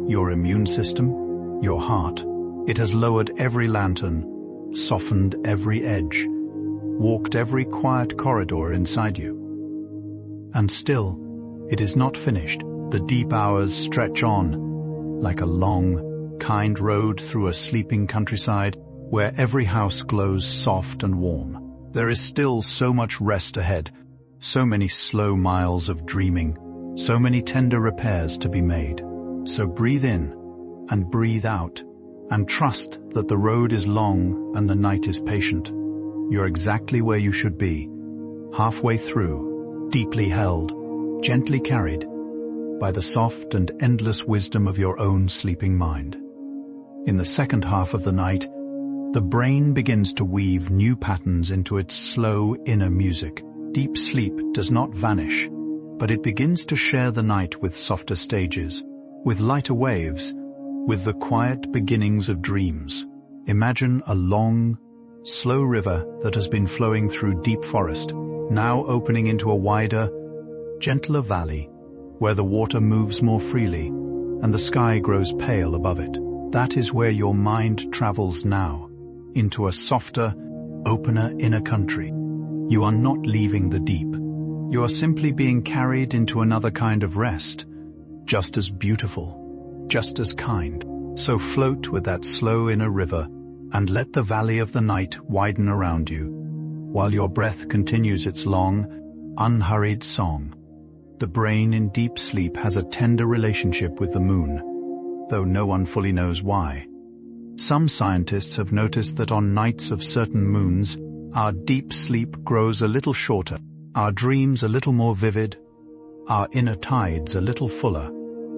Speaker 1: your immune system, your heart. It has lowered every lantern, softened every edge, walked every quiet corridor inside you. And still, it is not finished. The deep hours stretch on, like a long, kind road through a sleeping countryside where every house glows soft and warm. There is still so much rest ahead, so many slow miles of dreaming, so many tender repairs to be made. So breathe in and breathe out, and trust that the road is long and the night is patient. You're exactly where you should be, halfway through, deeply held, gently carried by the soft and endless wisdom of your own sleeping mind. In the second half of the night, the brain begins to weave new patterns into its slow inner music. Deep sleep does not vanish, but it begins to share the night with softer stages, with lighter waves, with the quiet beginnings of dreams. Imagine a long, slow river that has been flowing through deep forest, now opening into a wider, gentler valley, where the water moves more freely and the sky grows pale above it. That is where your mind travels now, into a softer, opener inner country. You are not leaving the deep. You are simply being carried into another kind of rest, just as beautiful, just as kind. So float with that slow inner river and let the valley of the night widen around you, while your breath continues its long, unhurried song. The brain in deep sleep has a tender relationship with the moon, though no one fully knows why. Some scientists have noticed that on nights of certain moons, our deep sleep grows a little shorter, our dreams a little more vivid, our inner tides a little fuller.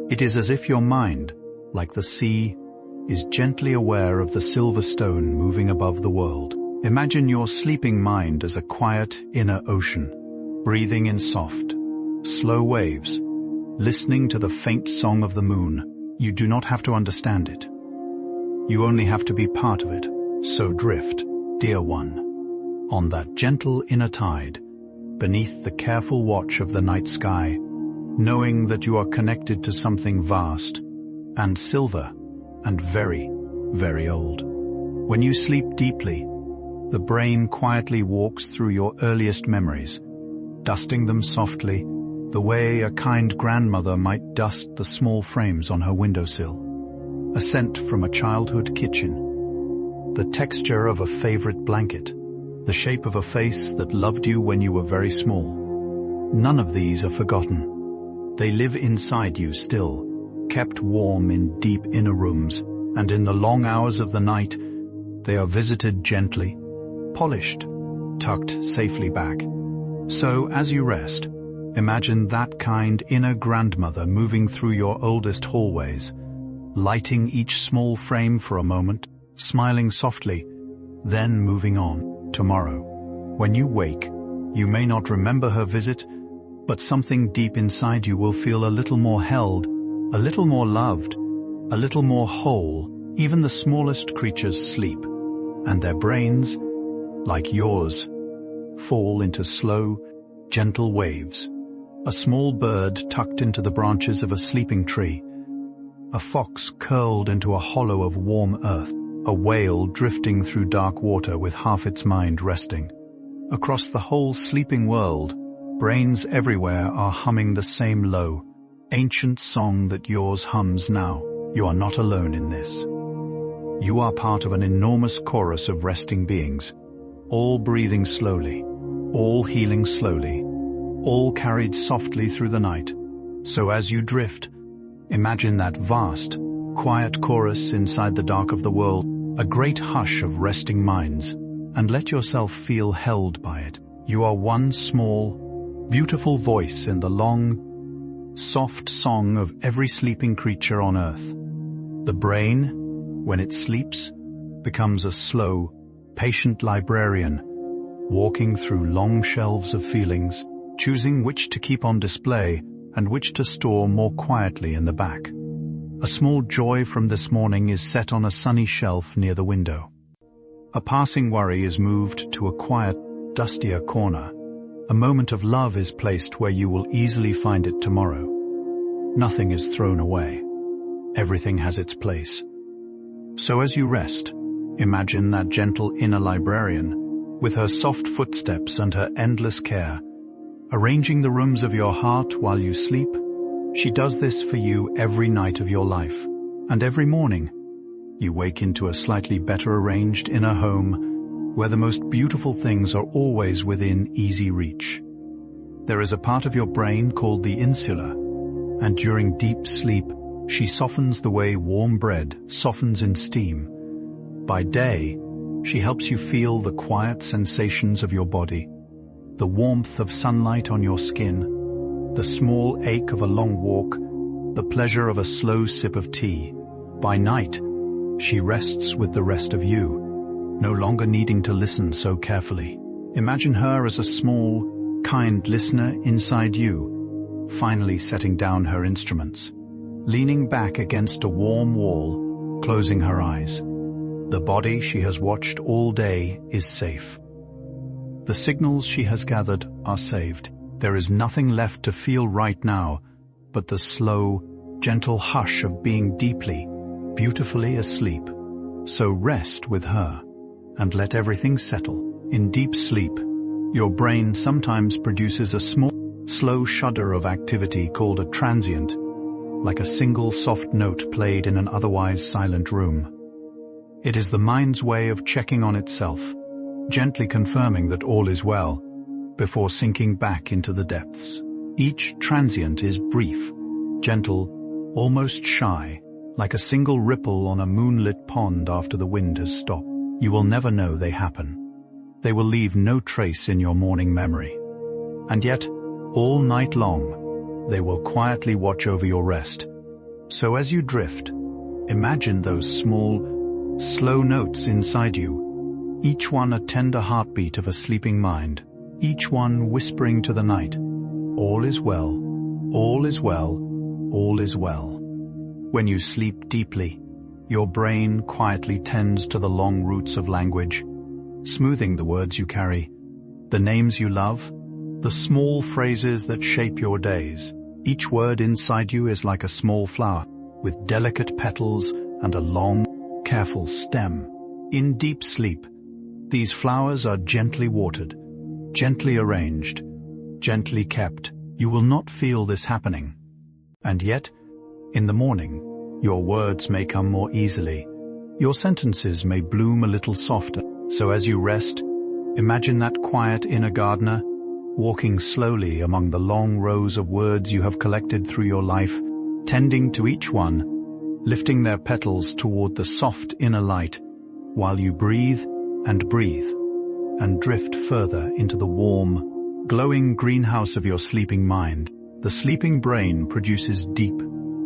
Speaker 1: It is as if your mind, like the sea, is gently aware of the silver stone moving above the world. Imagine your sleeping mind as a quiet inner ocean, breathing in soft, slow waves, listening to the faint song of the moon. You do not have to understand it. You only have to be part of it. So drift, dear one, on that gentle inner tide, beneath the careful watch of the night sky, knowing that you are connected to something vast and silver and very, very old. When you sleep deeply, the brain quietly walks through your earliest memories, dusting them softly, the way a kind grandmother might dust the small frames on her windowsill. A scent from a childhood kitchen, the texture of a favorite blanket, the shape of a face that loved you when you were very small. None of these are forgotten. They live inside you still, kept warm in deep inner rooms, and in the long hours of the night, they are visited gently, polished, tucked safely back. So, as you rest, imagine that kind inner grandmother moving through your oldest hallways, lighting each small frame for a moment, smiling softly, then moving on. Tomorrow, when you wake, you may not remember her visit, but something deep inside you will feel a little more held, a little more loved, a little more whole. Even the smallest creatures sleep, and their brains, like yours, fall into slow, gentle waves. A small bird tucked into the branches of a sleeping tree, a fox curled into a hollow of warm earth, a whale drifting through dark water with half its mind resting. Across the whole sleeping world, brains everywhere are humming the same low, ancient song that yours hums now. You are not alone in this. You are part of an enormous chorus of resting beings, all breathing slowly, all healing slowly, all carried softly through the night. So as you drift, imagine that vast, quiet chorus inside the dark of the world, a great hush of resting minds, and let yourself feel held by it. You are one small, beautiful voice in the long, soft song of every sleeping creature on earth. The brain, when it sleeps, becomes a slow, patient librarian, walking through long shelves of feelings, choosing which to keep on display and which to store more quietly in the back. A small joy from this morning is set on a sunny shelf near the window. A passing worry is moved to a quiet, dustier corner. A moment of love is placed where you will easily find it tomorrow. Nothing is thrown away. Everything has its place. So as you rest, imagine that gentle inner librarian, with her soft footsteps and her endless care, arranging the rooms of your heart while you sleep. She does this for you every night of your life, and every morning, you wake into a slightly better arranged inner home where the most beautiful things are always within easy reach. There is a part of your brain called the insula, and during deep sleep, she softens the way warm bread softens in steam. By day, she helps you feel the quiet sensations of your body, the warmth of sunlight on your skin, the small ache of a long walk, the pleasure of a slow sip of tea. By night, she rests with the rest of you, no longer needing to listen so carefully. Imagine her as a small, kind listener inside you, finally setting down her instruments, leaning back against a warm wall, closing her eyes. The body she has watched all day is safe. The signals she has gathered are saved. There is nothing left to feel right now but the slow, gentle hush of being deeply, beautifully asleep. So rest with her and let everything settle. In deep sleep, your brain sometimes produces a small, slow shudder of activity called a transient, like a single soft note played in an otherwise silent room. It is the mind's way of checking on itself, gently confirming that all is well, before sinking back into the depths. Each transient is brief, gentle, almost shy, like a single ripple on a moonlit pond after the wind has stopped. You will never know they happen. They will leave no trace in your morning memory. And yet, all night long, they will quietly watch over your rest. So as you drift, imagine those small, slow notes inside you, each one a tender heartbeat of a sleeping mind, each one whispering to the night, all is well, all is well, all is well. When you sleep deeply, your brain quietly tends to the long roots of language, smoothing the words you carry, the names you love, the small phrases that shape your days. Each word inside you is like a small flower, with delicate petals and a long, careful stem. In deep sleep, these flowers are gently watered, gently arranged, gently kept. You will not feel this happening. And yet, in the morning, your words may come more easily. Your sentences may bloom a little softer. So as you rest, imagine that quiet inner gardener, walking slowly among the long rows of words you have collected through your life, tending to each one, lifting their petals toward the soft inner light, while you breathe and drift further into the warm, glowing greenhouse of your sleeping mind. The sleeping brain produces deep,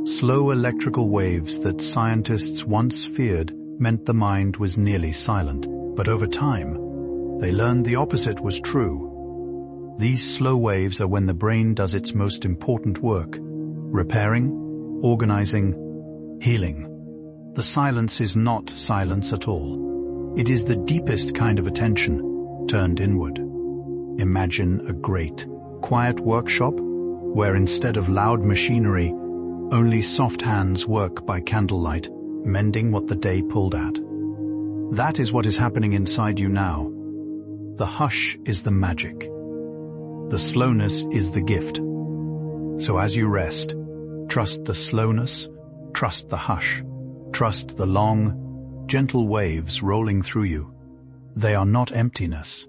Speaker 1: slow electrical waves that scientists once feared meant the mind was nearly silent. But over time, they learned the opposite was true. These slow waves are when the brain does its most important work, repairing, organizing, healing. The silence is not silence at all. It is the deepest kind of attention, turned inward. Imagine a great, quiet workshop where instead of loud machinery, only soft hands work by candlelight, mending what the day pulled at. That is what is happening inside you now. The hush is the magic. The slowness is the gift. So as you rest, trust the slowness, trust the hush, trust the long, gentle waves rolling through you. They are not emptiness.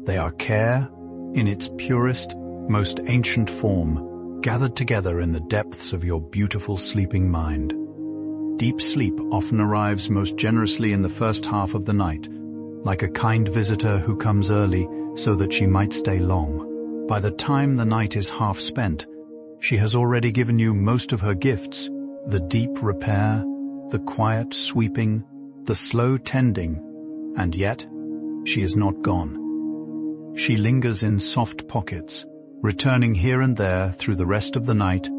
Speaker 1: They are care in its purest, most ancient form, gathered together in the depths of your beautiful sleeping mind. Deep sleep often arrives most generously in the first half of the night, like a kind visitor who comes early so that she might stay long. By the time the night is half spent, she has already given you most of her gifts, the deep repair, the quiet sweeping, the slow tending, and yet she is not gone. She lingers in soft pockets, returning here and there through the rest of the night,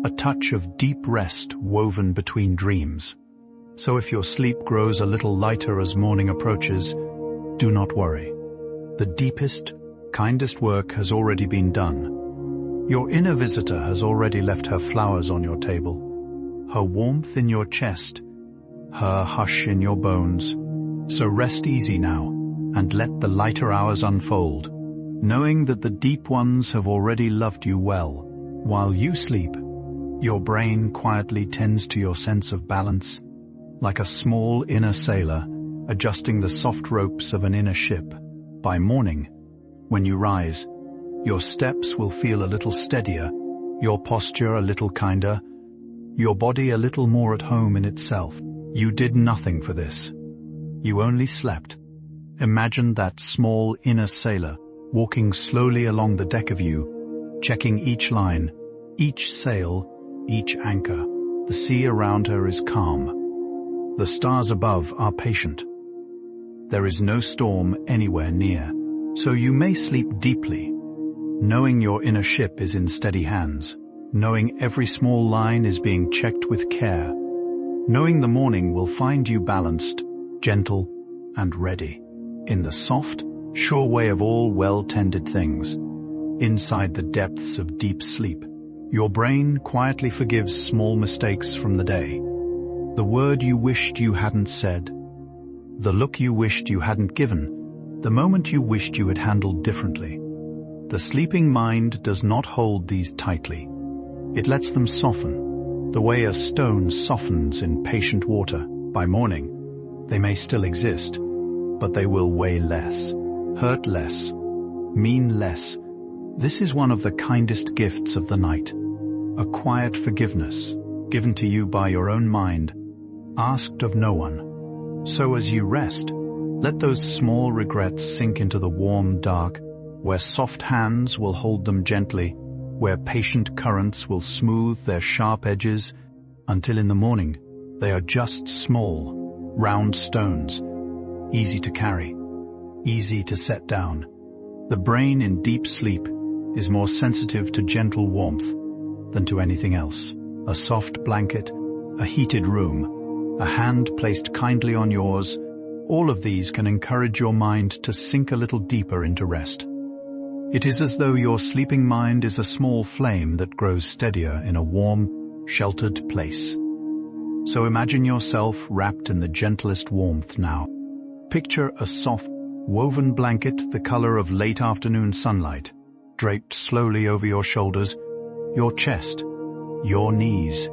Speaker 1: a touch of deep rest woven between dreams. So if your sleep grows a little lighter as morning approaches, do not worry. The deepest, kindest work has already been done. Your inner visitor has already left her flowers on your table, her warmth in your chest, her hush in your bones. So rest easy now, and let the lighter hours unfold, knowing that the deep ones have already loved you well. While you sleep, your brain quietly tends to your sense of balance, like a small inner sailor adjusting the soft ropes of an inner ship. By morning, when you rise, your steps will feel a little steadier, your posture a little kinder, your body a little more at home in itself. You did nothing for this. You only slept. Imagine that small inner sailor walking slowly along the deck of you, checking each line, each sail, each anchor. The sea around her is calm. The stars above are patient. There is no storm anywhere near, so you may sleep deeply, knowing your inner ship is in steady hands, knowing every small line is being checked with care, knowing the morning will find you balanced, gentle, and ready, in the soft, sure way of all well-tended things. Inside the depths of deep sleep, your brain quietly forgives small mistakes from the day. The word you wished you hadn't said, the look you wished you hadn't given, the moment you wished you had handled differently. The sleeping mind does not hold these tightly. It lets them soften, the way a stone softens in patient water. By morning, they may still exist, but they will weigh less, hurt less, mean less. This is one of the kindest gifts of the night, a quiet forgiveness given to you by your own mind, asked of no one. So as you rest, let those small regrets sink into the warm dark, where soft hands will hold them gently, where patient currents will smooth their sharp edges, until in the morning they are just small, round stones, easy to carry, easy to set down. The brain in deep sleep is more sensitive to gentle warmth than to anything else. A soft blanket, a heated room, a hand placed kindly on yours, all of these can encourage your mind to sink a little deeper into rest. It is as though your sleeping mind is a small flame that grows steadier in a warm, sheltered place. So imagine yourself wrapped in the gentlest warmth now. Picture a soft, woven blanket the color of late afternoon sunlight, draped slowly over your shoulders, your chest, your knees.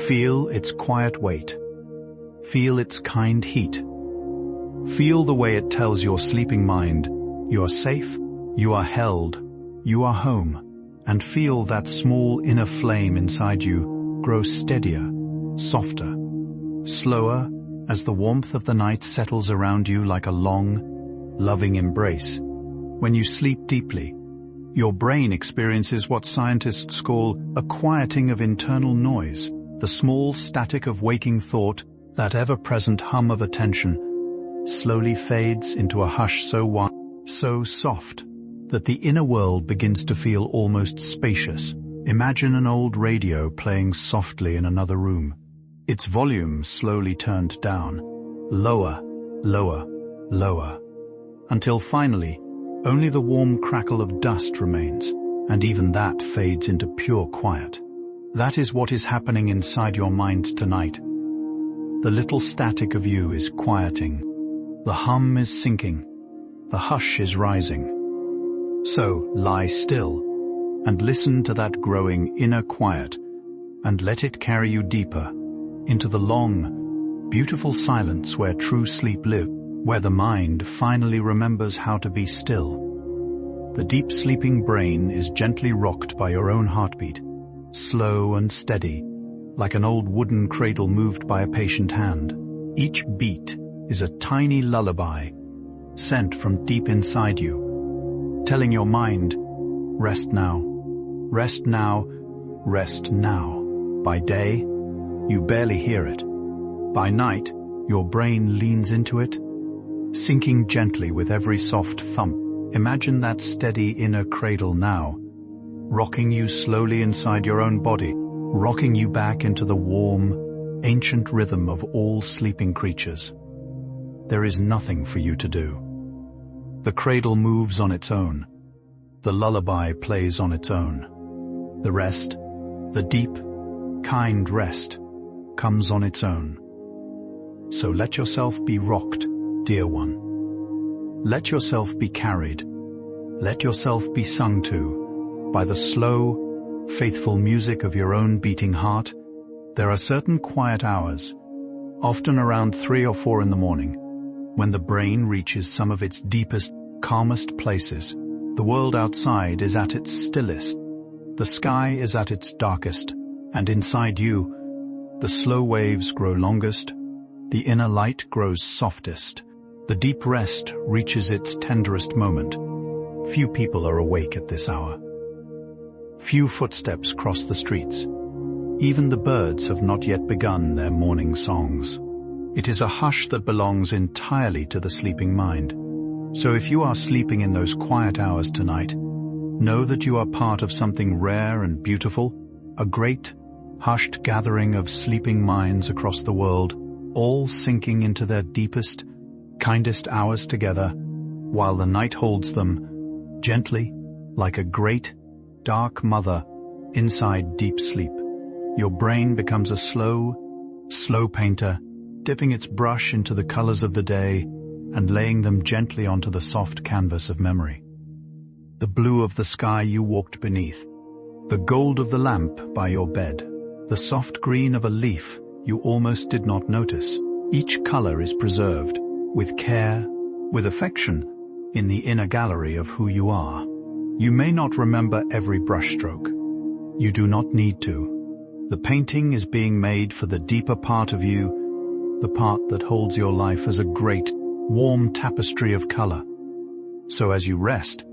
Speaker 1: Feel its quiet weight. Feel its kind heat. Feel the way it tells your sleeping mind, you are safe, you are held, you are home, and feel that small inner flame inside you grow steadier, softer, slower as the warmth of the night settles around you like a long, loving embrace. When you sleep deeply, your brain experiences what scientists call a quieting of internal noise, the small static of waking thought, that ever-present hum of attention, slowly fades into a hush so soft, that the inner world begins to feel almost spacious. Imagine an old radio playing softly in another room, its volume slowly turned down, lower, lower, lower, until finally, only the warm crackle of dust remains, and even that fades into pure quiet. That is what is happening inside your mind tonight. The little static of you is quieting. The hum is sinking. The hush is rising. So lie still and listen to that growing inner quiet and let it carry you deeper into the long, beautiful silence where true sleep lives, where the mind finally remembers how to be still. The deep sleeping brain is gently rocked by your own heartbeat, slow and steady, like an old wooden cradle moved by a patient hand. Each beat is a tiny lullaby, sent from deep inside you, telling your mind, rest now, rest now, rest now. By day, you barely hear it. By night, your brain leans into it, sinking gently with every soft thump. Imagine that steady inner cradle now, rocking you slowly inside your own body, rocking you back into the warm, ancient rhythm of all sleeping creatures. There is nothing for you to do. The cradle moves on its own. The lullaby plays on its own. The rest, the deep, kind rest, comes on its own. So let yourself be rocked, dear one. Let yourself be carried. Let yourself be sung to by the slow, faithful music of your own beating heart. There are certain quiet hours, often around 3 or 4 in the morning, when the brain reaches some of its deepest, calmest places. The world outside is at its stillest. The sky is at its darkest, and inside you, the slow waves grow longest, the inner light grows softest, the deep rest reaches its tenderest moment. Few people are awake at this hour. Few footsteps cross the streets. Even the birds have not yet begun their morning songs. It is a hush that belongs entirely to the sleeping mind. So if you are sleeping in those quiet hours tonight, know that you are part of something rare and beautiful, a great, hushed gathering of sleeping minds across the world, all sinking into their deepest, kindest hours together, while the night holds them, gently, like a great, dark mother, inside deep sleep. Your brain becomes a slow painter, dipping its brush into the colors of the day and laying them gently onto the soft canvas of memory. The blue of the sky you walked beneath, the gold of the lamp by your bed, the soft green of a leaf you almost did not notice. Each color is preserved, with care, with affection, in the inner gallery of who you are. You may not remember every brushstroke. You do not need to. The painting is being made for the deeper part of you, the part that holds your life as a great, warm tapestry of color. So as you rest,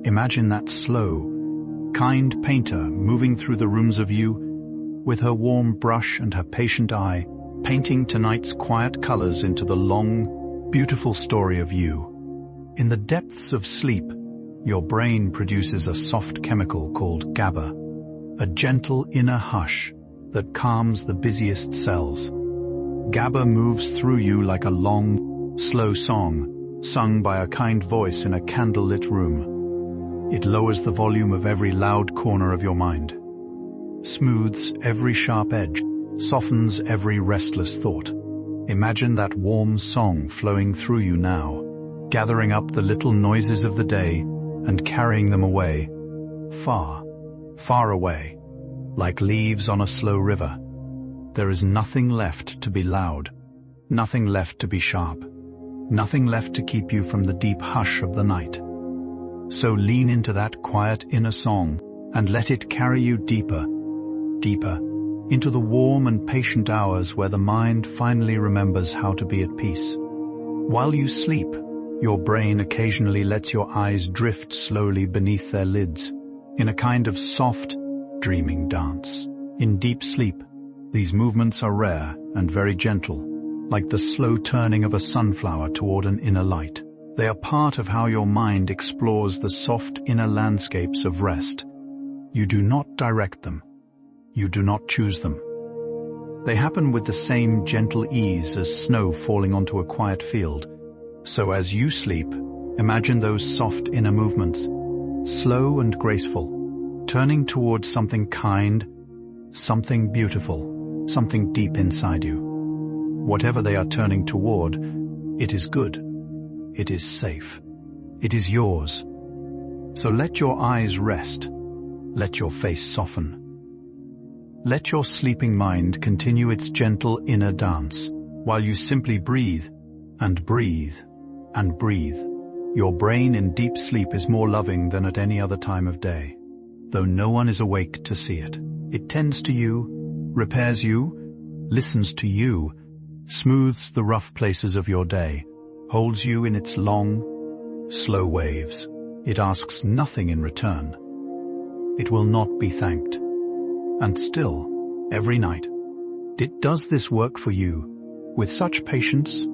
Speaker 1: imagine that slow, kind painter moving through the rooms of you, with her warm brush and her patient eye, painting tonight's quiet colors into the long, beautiful story of you. In the depths of sleep, your brain produces a soft chemical called GABA, a gentle inner hush that calms the busiest cells. GABA moves through you like a long, slow song, sung by a kind voice in a candlelit room. It lowers the volume of every loud corner of your mind, smooths every sharp edge, softens every restless thought. Imagine that warm song flowing through you now, gathering up the little noises of the day and carrying them away, far, far away, like leaves on a slow river. There is nothing left to be loud, nothing left to be sharp, nothing left to keep you from the deep hush of the night. So lean into that quiet inner song and let it carry you deeper, deeper, into the warm and patient hours where the mind finally remembers how to be at peace. While you sleep, your brain occasionally lets your eyes drift slowly beneath their lids, in a kind of soft, dreaming dance. In deep sleep, these movements are rare and very gentle, like the slow turning of a sunflower toward an inner light. They are part of how your mind explores the soft inner landscapes of rest. You do not direct them. You do not choose them. They happen with the same gentle ease as snow falling onto a quiet field. So as you sleep, imagine those soft inner movements, slow and graceful, turning towards something kind, something beautiful, something deep inside you. Whatever they are turning toward, it is good. It is safe. It is yours. So let your eyes rest. Let your face soften. Let your sleeping mind continue its gentle inner dance, while you simply breathe and breathe and breathe. Your brain in deep sleep is more loving than at any other time of day, though no one is awake to see it. It tends to you, repairs you, listens to you, smooths the rough places of your day, holds you in its long, slow waves. It asks nothing in return. It will not be thanked. And still, every night, it does this work for you, with such patience,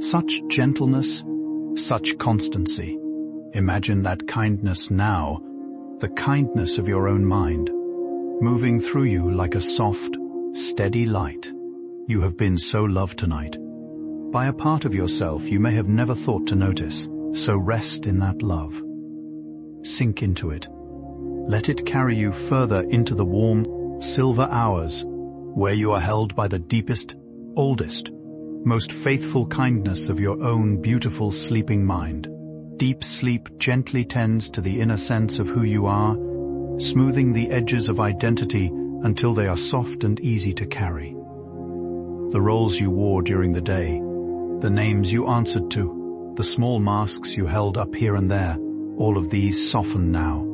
Speaker 1: such gentleness, such constancy. Imagine that kindness now, the kindness of your own mind. moving through you like a soft, steady light. You have been so loved tonight, by a part of yourself you may have never thought to notice, so rest in that love. Sink into it. Let it carry you further into the warm, silver hours, where you are held by the deepest, oldest, most faithful kindness of your own beautiful sleeping mind. Deep sleep gently tends to the inner sense of who you are, smoothing the edges of identity until they are soft and easy to carry. The roles you wore during the day, the names you answered to, the small masks you held up here and there, all of these soften now.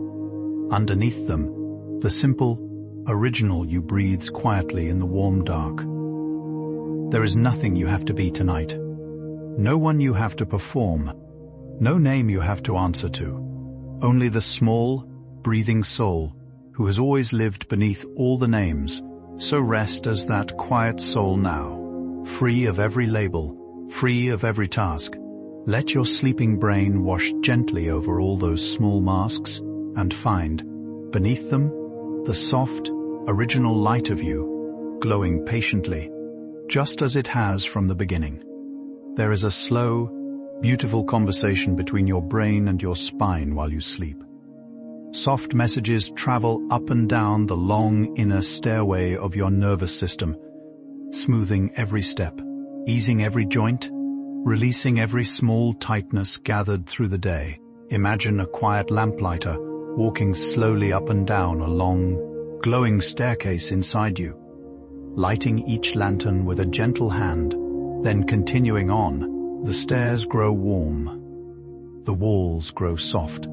Speaker 1: Underneath them, the simple, original you breathes quietly in the warm dark. There is nothing you have to be tonight. No one you have to perform. No name you have to answer to. Only the small, breathing soul who has always lived beneath all the names. So rest as that quiet soul now, free of every label, free of every task. Let your sleeping brain wash gently over all those small masks and find, beneath them, the soft, original light of you, glowing patiently, just as it has from the beginning. There is a slow, beautiful conversation between your brain and your spine while you sleep. Soft messages travel up and down the long inner stairway of your nervous system, smoothing every step, easing every joint, releasing every small tightness gathered through the day. Imagine a quiet lamplighter walking slowly up and down a long, glowing staircase inside you, lighting each lantern with a gentle hand, then continuing on. The stairs grow warm. The walls grow soft.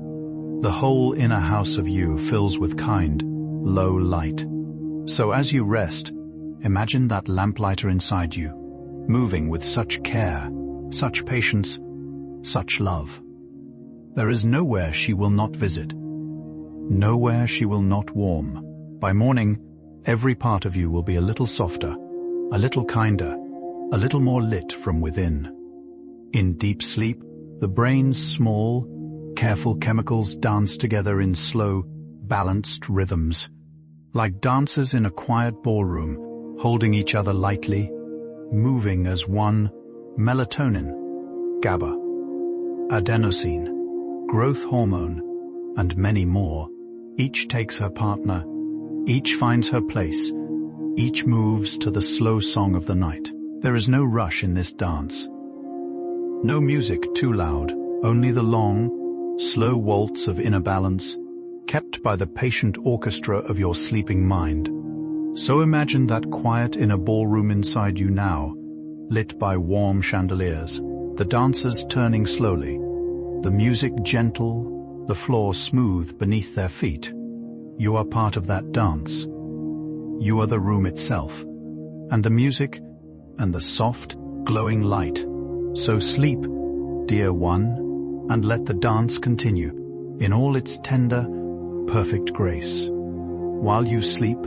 Speaker 1: The whole inner house of you fills with kind, low light. So as you rest, imagine that lamplighter inside you, moving with such care, such patience, such love. There is nowhere she will not visit, nowhere she will not warm. By morning, every part of you will be a little softer, a little kinder, a little more lit from within. In deep sleep, the brain's small, careful chemicals dance together in slow, balanced rhythms, like dancers in a quiet ballroom, holding each other lightly, moving as one. Melatonin, GABA, adenosine, growth hormone, and many more. Each takes her partner, each finds her place, each moves to the slow song of the night. There is no rush in this dance. No music too loud, only the long, slow waltz of inner balance, kept by the patient orchestra of your sleeping mind. So imagine that quiet inner ballroom inside you now, lit by warm chandeliers, the dancers turning slowly, the music gentle, the floor smooth beneath their feet. You are part of that dance. You are the room itself, and the music, and the soft, glowing light. So sleep, dear one, and let the dance continue, in all its tender, perfect grace. While you sleep,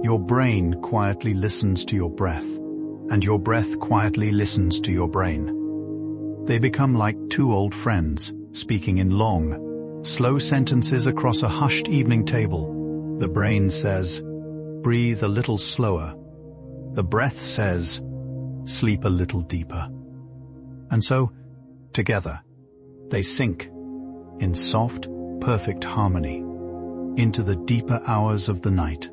Speaker 1: your brain quietly listens to your breath, and your breath quietly listens to your brain. They become like two old friends, speaking in long, slow sentences across a hushed evening table. The brain says, breathe a little slower. The breath says, sleep a little deeper. And so, together, they sink, in soft, perfect harmony, into the deeper hours of the night.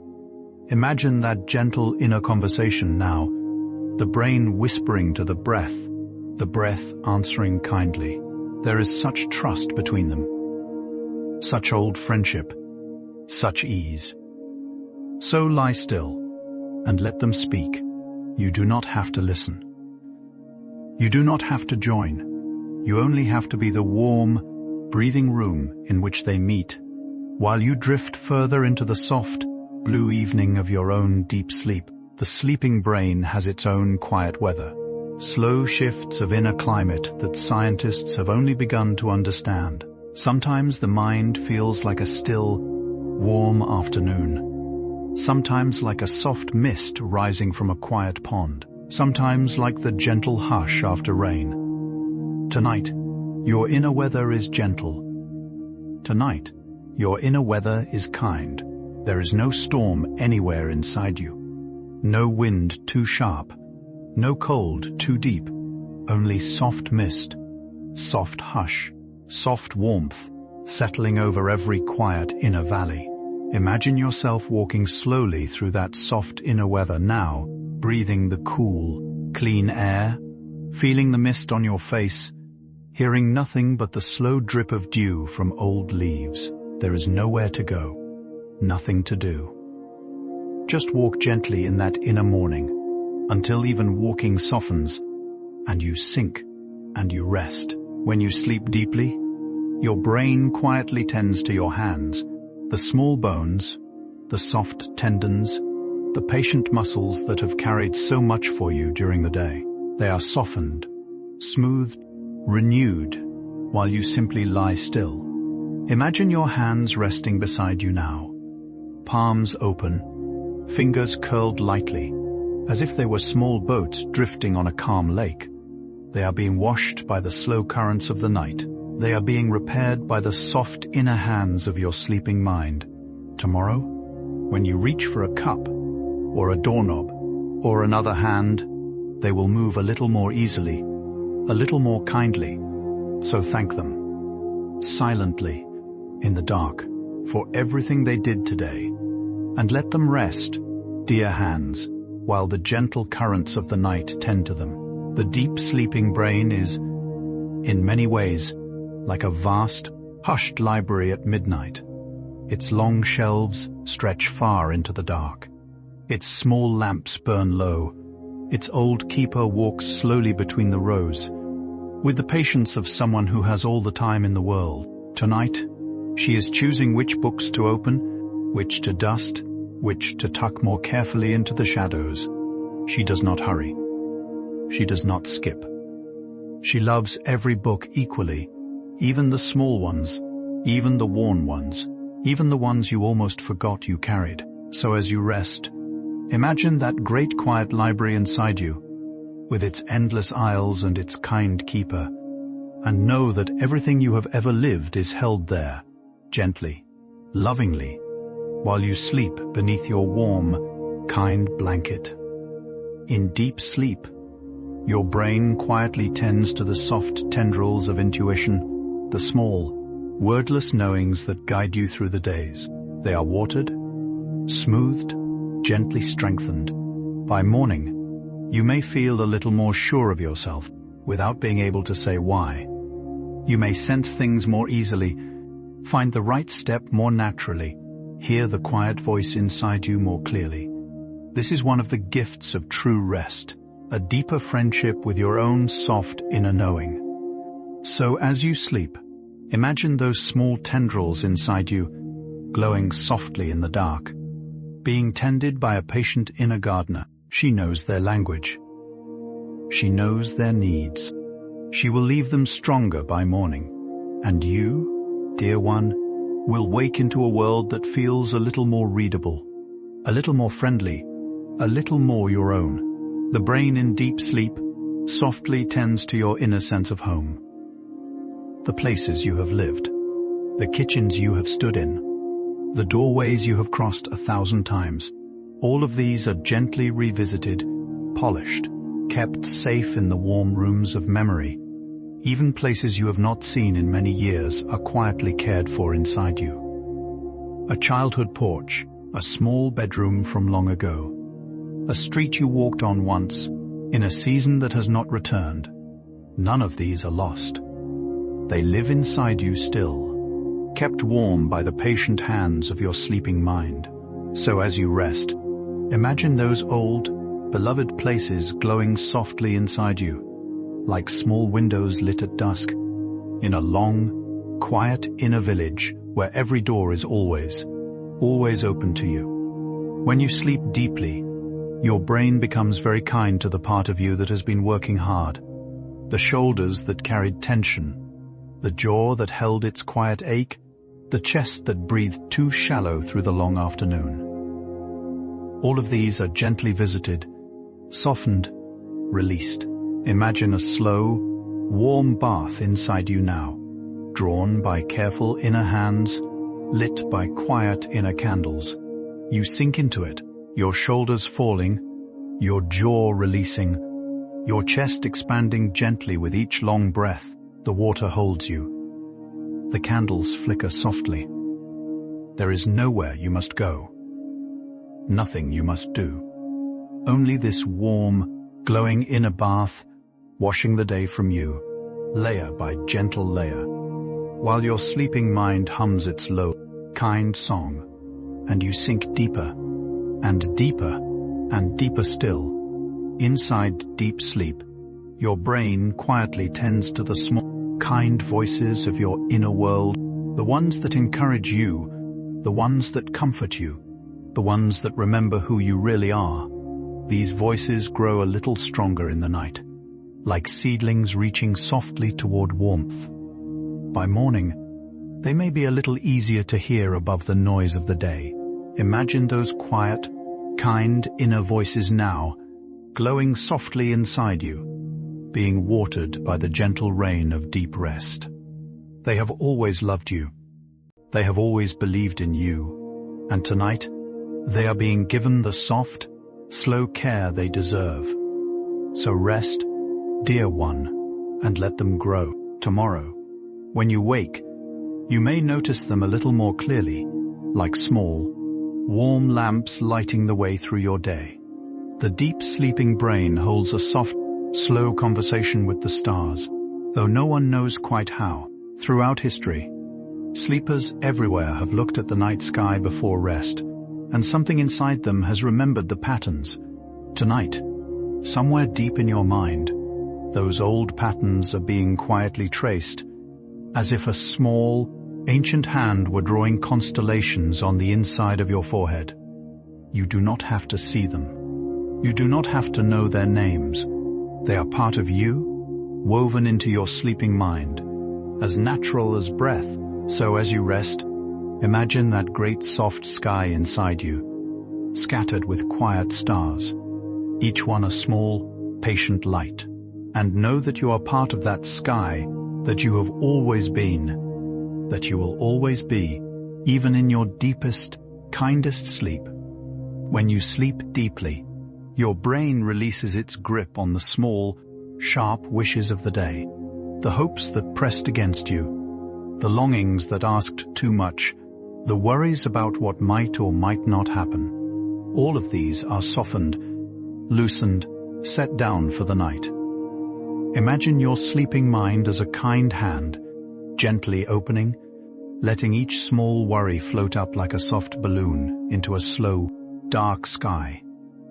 Speaker 1: Imagine that gentle inner conversation now, the brain whispering to the breath answering kindly. There is such trust between them, such old friendship, such ease. So lie still, and let them speak. You do not have to listen. You do not have to join. You only have to be the warm, breathing room in which they meet, while you drift further into the soft, blue evening of your own deep sleep. The sleeping brain has its own quiet weather, slow shifts of inner climate that scientists have only begun to understand. Sometimes the mind feels like a still, warm afternoon, sometimes like a soft mist rising from a quiet pond, sometimes like the gentle hush after rain. Tonight, your inner weather is gentle. Tonight, your inner weather is kind. There is no storm anywhere inside you. No wind too sharp. No cold too deep. Only soft mist, soft hush, soft warmth, settling over every quiet inner valley. Imagine yourself walking slowly through that soft inner weather now, breathing the cool, clean air, feeling the mist on your face, hearing nothing but the slow drip of dew from old leaves. There is nowhere to go, nothing to do. Just walk gently in that inner morning, until even walking softens, and you sink, and you rest. When you sleep deeply, your brain quietly tends to your hands, the small bones, the soft tendons, the patient muscles that have carried so much for you during the day. They are softened, smoothed, renewed, while you simply lie still. Imagine your hands resting beside you now, palms open, fingers curled lightly, as if they were small boats drifting on a calm lake. They are being washed by the slow currents of the night. They are being repaired by the soft inner hands of your sleeping mind. Tomorrow, when you reach for a cup, or a doorknob, or another hand, they will move a little more easily, a little more kindly. So thank them, silently, in the dark, for everything they did today, and let them rest, dear hands, while the gentle currents of the night tend to them. The deep sleeping brain is, in many ways, like a vast, hushed library at midnight. Its long shelves stretch far into the dark. Its small lamps burn low. Its old keeper walks slowly between the rows, with the patience of someone who has all the time in the world. Tonight, she is choosing which books to open, which to dust, which to tuck more carefully into the shadows. She does not hurry. She does not skip. She loves every book equally, even the small ones, even the worn ones, even the ones you almost forgot you carried. So as you rest, imagine that great quiet library inside you, with its endless aisles and its kind keeper, and know that everything you have ever lived is held there, gently, lovingly, while you sleep beneath your warm, kind blanket. In deep sleep, your brain quietly tends to the soft tendrils of intuition, the small, wordless knowings that guide you through the days. They are watered, smoothed, gently strengthened. By morning, you may feel a little more sure of yourself without being able to say why. You may sense things more easily, find the right step more naturally, hear the quiet voice inside you more clearly. This is one of the gifts of true rest, a deeper friendship with your own soft inner knowing. So as you sleep, imagine those small tendrils inside you, glowing softly in the dark, being tended by a patient inner gardener. She knows their language. She knows their needs. She will leave them stronger by morning. And you, dear one, will wake into a world that feels a little more readable, a little more friendly, a little more your own. The brain in deep sleep softly tends to your inner sense of home. The places you have lived, the kitchens you have stood in, the doorways you have crossed 1,000 times. All of these are gently revisited, polished, kept safe in the warm rooms of memory. Even places you have not seen in many years are quietly cared for inside you. A childhood porch, a small bedroom from long ago, a street you walked on once, in a season that has not returned. None of these are lost. They live inside you still, kept warm by the patient hands of your sleeping mind. So as you rest, imagine those old, beloved places glowing softly inside you, like small windows lit at dusk, in a long, quiet inner village where every door is always open to you. When you sleep deeply, your brain becomes very kind to the part of you that has been working hard, the shoulders that carried tension, the jaw that held its quiet ache, the chest that breathed too shallow through the long afternoon. All of these are gently visited, softened, released. Imagine a slow, warm bath inside you now, drawn by careful inner hands, lit by quiet inner candles. You sink into it, your shoulders falling, your jaw releasing, your chest expanding gently with each long breath. The water holds you. The candles flicker softly. There is nowhere you must go. Nothing you must do. Only this warm, glowing inner bath, washing the day from you, layer by gentle layer, while your sleeping mind hums its low, kind song, and you sink deeper, and deeper, and deeper still. Inside deep sleep, your brain quietly tends to the small, kind voices of your inner world, the ones that encourage you, the ones that comfort you, the ones that remember who you really are. These voices grow a little stronger in the night, like seedlings reaching softly toward warmth. By morning, they may be a little easier to hear above the noise of the day. Imagine those quiet, kind inner voices now, glowing softly inside you, being watered by the gentle rain of deep rest. They have always loved you. They have always believed in you. And tonight, they are being given the soft, slow care they deserve. So rest, dear one, and let them grow. Tomorrow, when you wake, you may notice them a little more clearly, like small, warm lamps lighting the way through your day. The deep sleeping brain holds a soft, slow conversation with the stars, though no one knows quite how. Throughout history, sleepers everywhere have looked at the night sky before rest, and something inside them has remembered the patterns. Tonight, somewhere deep in your mind, those old patterns are being quietly traced, as if a small, ancient hand were drawing constellations on the inside of your forehead. You do not have to see them. You do not have to know their names. They are part of you, woven into your sleeping mind. As natural as breath, so as you rest, imagine that great soft sky inside you, scattered with quiet stars, each one a small, patient light. And know that you are part of that sky, that you have always been, that you will always be, even in your deepest, kindest sleep. When you sleep deeply, your brain releases its grip on the small, sharp wishes of the day, the hopes that pressed against you, the longings that asked too much, the worries about what might or might not happen. All of these are softened, loosened, set down for the night. Imagine your sleeping mind as a kind hand, gently opening, letting each small worry float up like a soft balloon into a slow, dark sky.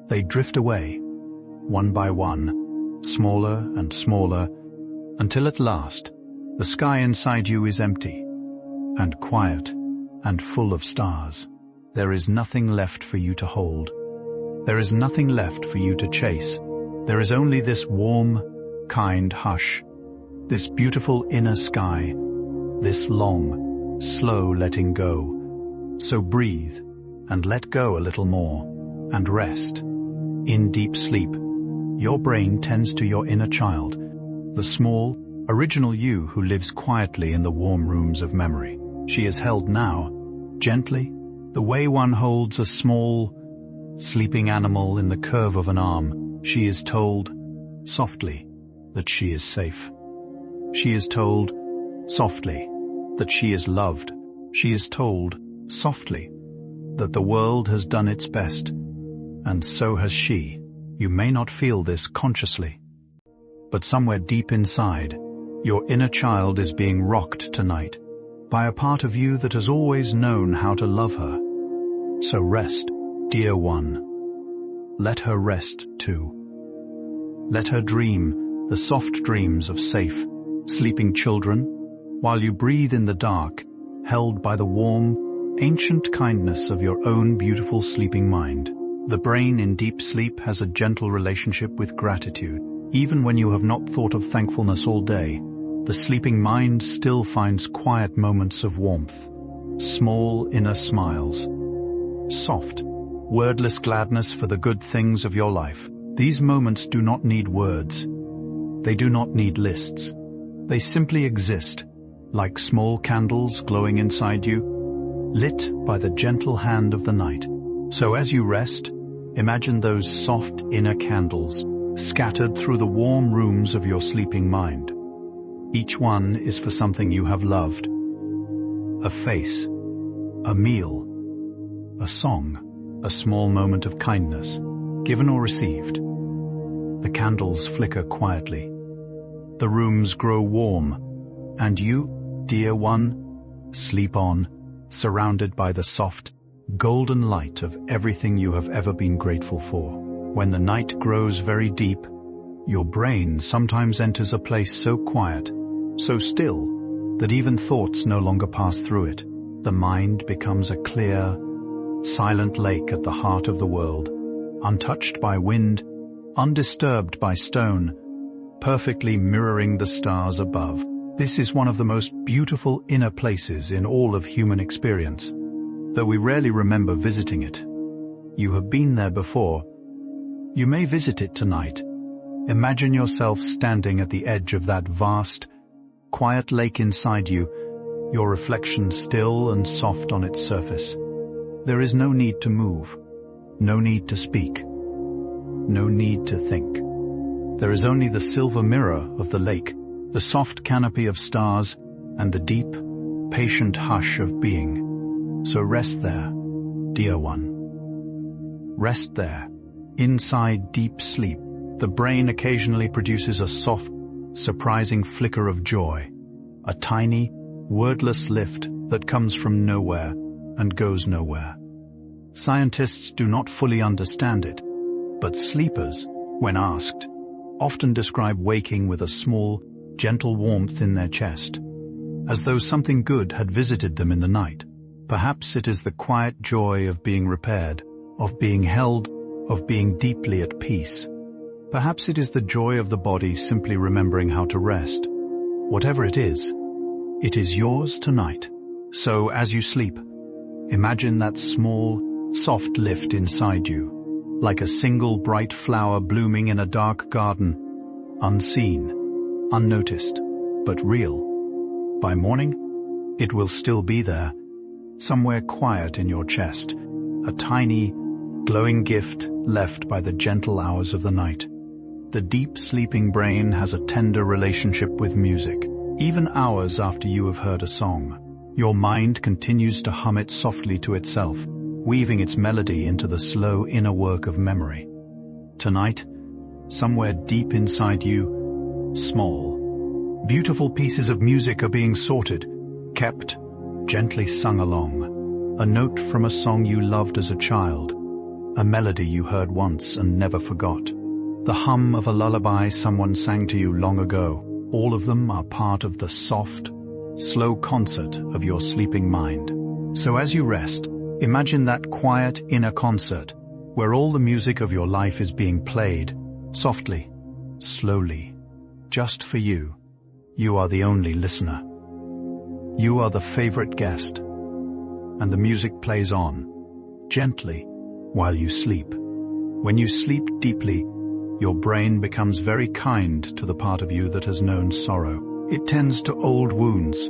Speaker 1: They drift away, one by one, smaller and smaller, until at last, the sky inside you is empty, and quiet, and full of stars. There is nothing left for you to hold. There is nothing left for you to chase. There is only this warm, kind hush, this beautiful inner sky, this long, slow letting go. So breathe, and let go a little more, and rest. In deep sleep, your brain tends to your inner child, the small, original you who lives quietly in the warm rooms of memory. She is held now, gently, the way one holds a small, sleeping animal in the curve of an arm. She is told, softly, that she is safe. She is told, softly, that she is loved. She is told, softly, that the world has done its best, and so has she. You may not feel this consciously, but somewhere deep inside, your inner child is being rocked tonight by a part of you that has always known how to love her. So rest, dear one. Let her rest too. Let her dream the soft dreams of safe, sleeping children, while you breathe in the dark, held by the warm, ancient kindness of your own beautiful sleeping mind. The brain in deep sleep has a gentle relationship with gratitude. Even when you have not thought of thankfulness all day, the sleeping mind still finds quiet moments of warmth, small inner smiles, soft, wordless gladness for the good things of your life. These moments do not need words. They do not need lists. They simply exist, like small candles glowing inside you, lit by the gentle hand of the night. So as you rest, imagine those soft inner candles scattered through the warm rooms of your sleeping mind. Each one is for something you have loved. A face, a meal, a song, a small moment of kindness, given or received. The candles flicker quietly. The rooms grow warm, and you, dear one, sleep on, surrounded by the soft, golden light of everything you have ever been grateful for. When the night grows very deep, your brain sometimes enters a place so quiet, so still, that even thoughts no longer pass through it. The mind becomes a clear, silent lake at the heart of the world, untouched by wind, undisturbed by stone, perfectly mirroring the stars above. This is one of the most beautiful inner places in all of human experience, though we rarely remember visiting it. You have been there before. You may visit it tonight. Imagine yourself standing at the edge of that vast, quiet lake inside you, your reflection still and soft on its surface. There is no need to move, no need to speak, no need to think. There is only the silver mirror of the lake, the soft canopy of stars, and the deep, patient hush of being. So rest there, dear one. Rest there. Inside deep sleep, the brain occasionally produces a soft, surprising flicker of joy, a tiny, wordless lift that comes from nowhere and goes nowhere. Scientists do not fully understand it, but sleepers, when asked, often describe waking with a small, gentle warmth in their chest, as though something good had visited them in the night. Perhaps it is the quiet joy of being repaired, of being held, of being deeply at peace. Perhaps it is the joy of the body simply remembering how to rest. Whatever it is yours tonight. So as you sleep, imagine that small, soft lift inside you, like a single bright flower blooming in a dark garden, unseen, unnoticed, but real. By morning, it will still be there, somewhere quiet in your chest, a tiny, glowing gift left by the gentle hours of the night. The deep sleeping brain has a tender relationship with music. Even hours after you have heard a song, your mind continues to hum it softly to itself, weaving its melody into the slow inner work of memory. Tonight, somewhere deep inside you, small, beautiful pieces of music are being sorted, kept, gently sung along. A note from a song you loved as a child, a melody you heard once and never forgot. The hum of a lullaby someone sang to you long ago. All of them are part of the soft, slow concert of your sleeping mind. So as you rest, imagine that quiet inner concert where all the music of your life is being played, softly, slowly, just for you. You are the only listener. You are the favorite guest. And the music plays on, gently, while you sleep. When you sleep deeply, your brain becomes very kind to the part of you that has known sorrow. It tends to old wounds,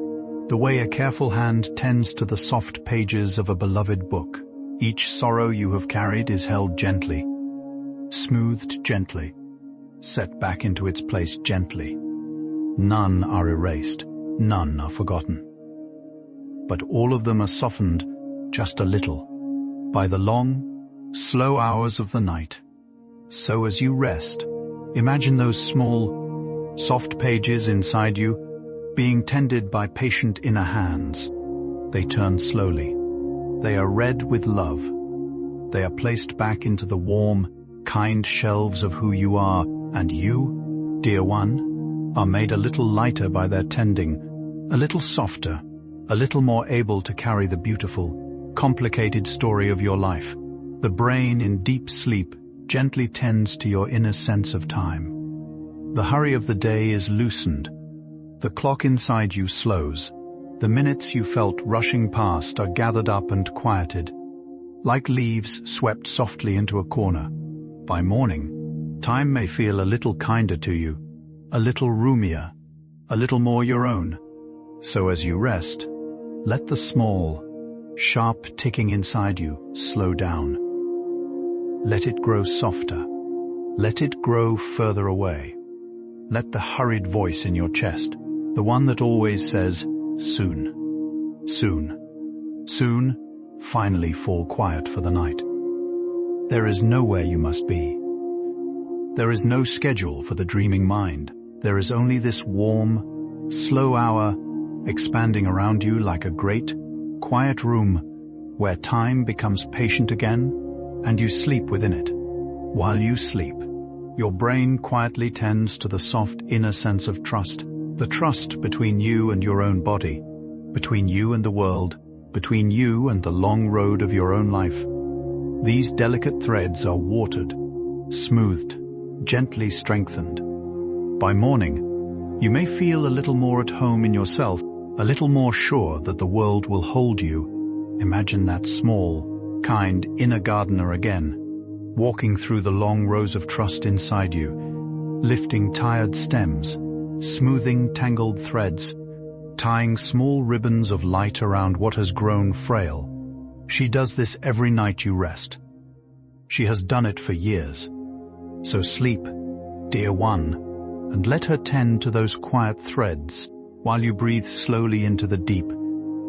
Speaker 1: the way a careful hand tends to the soft pages of a beloved book. Each sorrow you have carried is held gently, smoothed gently, set back into its place gently. None are erased, none are forgotten. But all of them are softened just a little by the long, slow hours of the night. So as you rest, imagine those small, soft pages inside you being tended by patient inner hands. They turn slowly. They are read with love. They are placed back into the warm, kind shelves of who you are, and you, dear one, are made a little lighter by their tending, a little softer, a little more able to carry the beautiful, complicated story of your life. The brain in deep sleep gently tends to your inner sense of time. The hurry of the day is loosened. The clock inside you slows. The minutes you felt rushing past are gathered up and quieted, like leaves swept softly into a corner. By morning, time may feel a little kinder to you, a little roomier, a little more your own. So as you rest, let the small, sharp ticking inside you slow down. Let it grow softer. Let it grow further away. Let the hurried voice in your chest, the one that always says, soon, soon, soon, finally fall quiet for the night. There is nowhere you must be. There is no schedule for the dreaming mind. There is only this warm, slow hour expanding around you like a great, quiet room where time becomes patient again and you sleep within it. While you sleep, your brain quietly tends to the soft inner sense of trust, the trust between you and your own body, between you and the world, between you and the long road of your own life. These delicate threads are watered, smoothed, gently strengthened. By morning, you may feel a little more at home in yourself, a little more sure that the world will hold you. Imagine that small, kind inner gardener again, walking through the long rows of trust inside you, lifting tired stems, smoothing tangled threads, tying small ribbons of light around what has grown frail. She does this every night you rest. She has done it for years. So sleep, dear one, and let her tend to those quiet threads while you breathe slowly into the deep,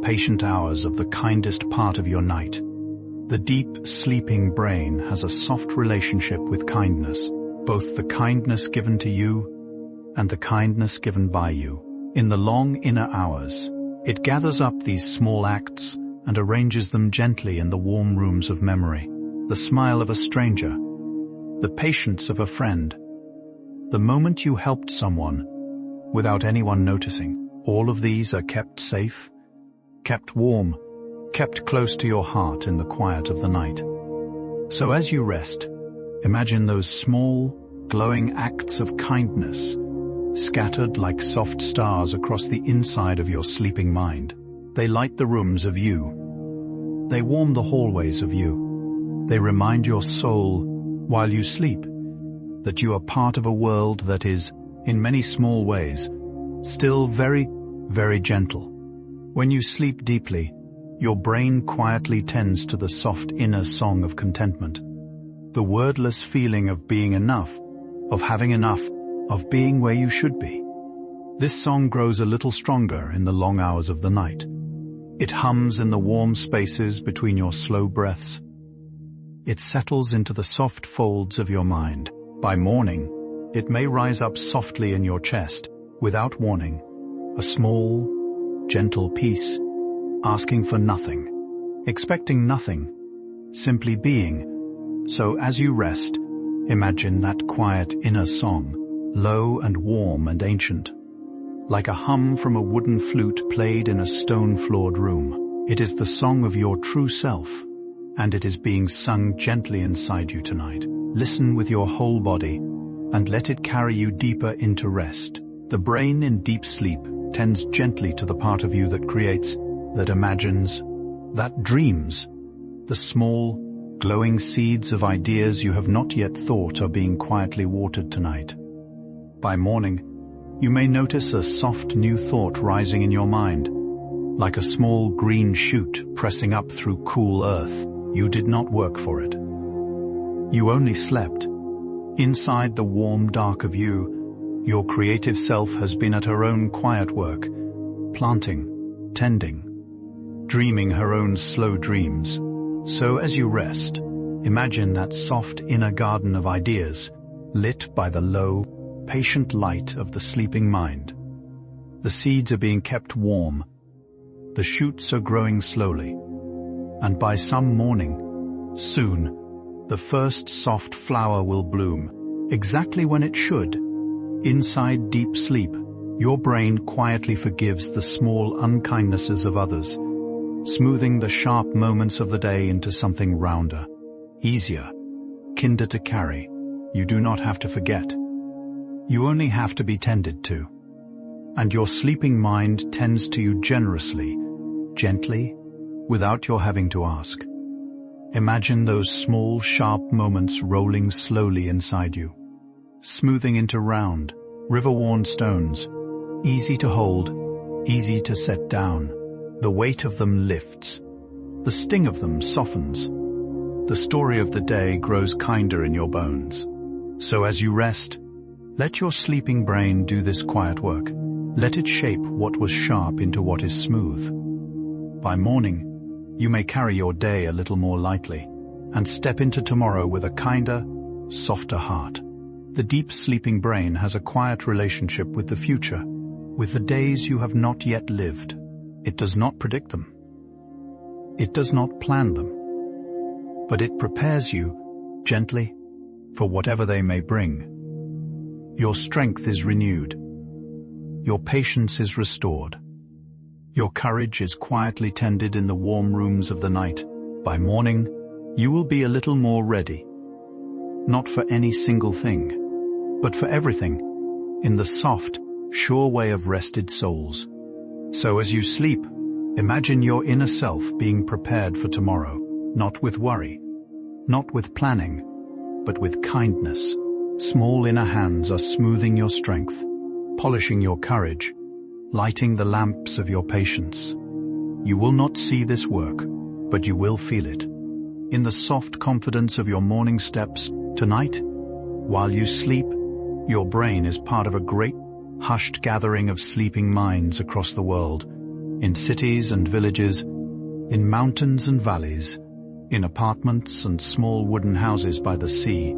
Speaker 1: patient hours of the kindest part of your night. The deep, sleeping brain has a soft relationship with kindness, both the kindness given to you and the kindness given by you. In the long inner hours, it gathers up these small acts and arranges them gently in the warm rooms of memory. The smile of a stranger, the patience of a friend, the moment you helped someone without anyone noticing. All of these are kept safe, kept warm, kept close to your heart in the quiet of the night. So as you rest, imagine those small, glowing acts of kindness scattered like soft stars across the inside of your sleeping mind. They light the rooms of you. They warm the hallways of you. They remind your soul, while you sleep, that you are part of a world that is, in many small ways, still very, very gentle. When you sleep deeply, your brain quietly tends to the soft inner song of contentment, the wordless feeling of being enough, of having enough, of being where you should be. This song grows a little stronger in the long hours of the night. It hums in the warm spaces between your slow breaths. It settles into the soft folds of your mind. By morning, it may rise up softly in your chest, without warning, a small, gentle peace, asking for nothing, expecting nothing, simply being. So as you rest, imagine that quiet inner song, low and warm and ancient, like a hum from a wooden flute played in a stone-floored room. It is the song of your true self, and it is being sung gently inside you tonight. Listen with your whole body, and let it carry you deeper into rest. The brain in deep sleep tends gently to the part of you that creates, that imagines, that dreams. The small, glowing seeds of ideas you have not yet thought are being quietly watered tonight. By morning, you may notice a soft new thought rising in your mind, like a small green shoot pressing up through cool earth. You did not work for it. You only slept. Inside the warm dark of you, your creative self has been at her own quiet work, planting, tending, dreaming her own slow dreams. So as you rest, imagine that soft inner garden of ideas, lit by the low, patient light of the sleeping mind. The seeds are being kept warm. The shoots are growing slowly. And by some morning, soon, the first soft flower will bloom, exactly when it should. Inside deep sleep, your brain quietly forgives the small unkindnesses of others, smoothing the sharp moments of the day into something rounder, easier, kinder to carry. You do not have to forget. You only have to be tended to. And your sleeping mind tends to you generously, gently, without your having to ask. Imagine those small, sharp moments rolling slowly inside you, smoothing into round, river-worn stones, easy to hold, easy to set down. The weight of them lifts. The sting of them softens. the story of the day grows kinder in your bones. So as you rest, let your sleeping brain do this quiet work. Let it shape what was sharp into what is smooth. By morning, you may carry your day a little more lightly and step into tomorrow with a kinder, softer heart. The deep sleeping brain has a quiet relationship with the future, with the days you have not yet lived. It does not predict them. It does not plan them. But it prepares you, gently, for whatever they may bring. Your strength is renewed. Your patience is restored. Your courage is quietly tended in the warm rooms of the night. By morning, you will be a little more ready. Not for any single thing, but for everything, in the soft, sure way of rested souls. So as you sleep, imagine your inner self being prepared for tomorrow, not with worry, not with planning, but with kindness. Small inner hands are smoothing your strength, polishing your courage, lighting the lamps of your patience. You will not see this work, but you will feel it. In the soft confidence of your morning steps, tonight, while you sleep, your brain is part of a great, hushed gathering of sleeping minds across the world, in cities and villages, in mountains and valleys, in apartments and small wooden houses by the sea.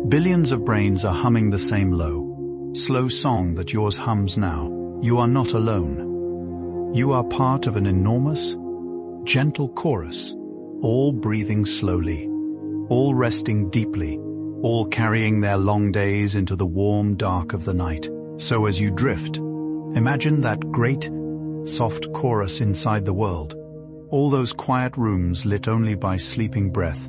Speaker 1: Billions of brains are humming the same low, slow song that yours hums now. You are not alone. You are part of an enormous, gentle chorus, all breathing slowly, all resting deeply, all carrying their long days into the warm dark of the night. So as you drift, imagine that great, soft chorus inside the world, all those quiet rooms lit only by sleeping breath,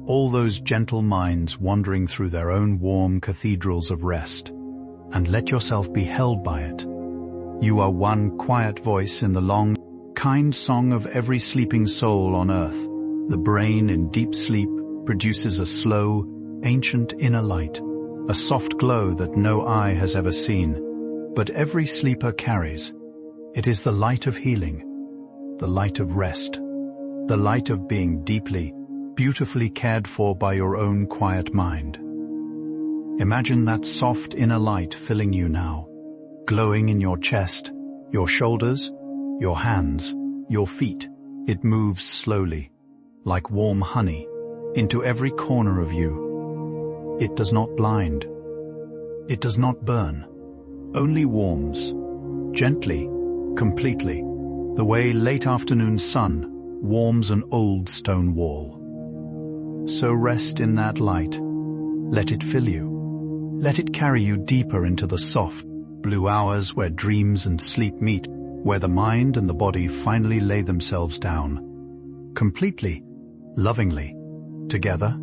Speaker 1: all those gentle minds wandering through their own warm cathedrals of rest, and let yourself be held by it. You are one quiet voice in the long, kind song of every sleeping soul on earth. The brain in deep sleep produces a slow, ancient inner light, a soft glow that no eye has ever seen, but every sleeper carries. It is the light of healing, the light of rest, the light of being deeply, beautifully cared for by your own quiet mind. Imagine that soft inner light filling you now, glowing in your chest, your shoulders, your hands, your feet. It moves slowly, like warm honey, into every corner of you. It does not blind. It does not burn, only warms, gently, completely, the way late afternoon sun warms an old stone wall. So rest in that light. Let it fill you. Let it carry you deeper into the soft, blue hours where dreams and sleep meet, where the mind and the body finally lay themselves down, completely, lovingly, together,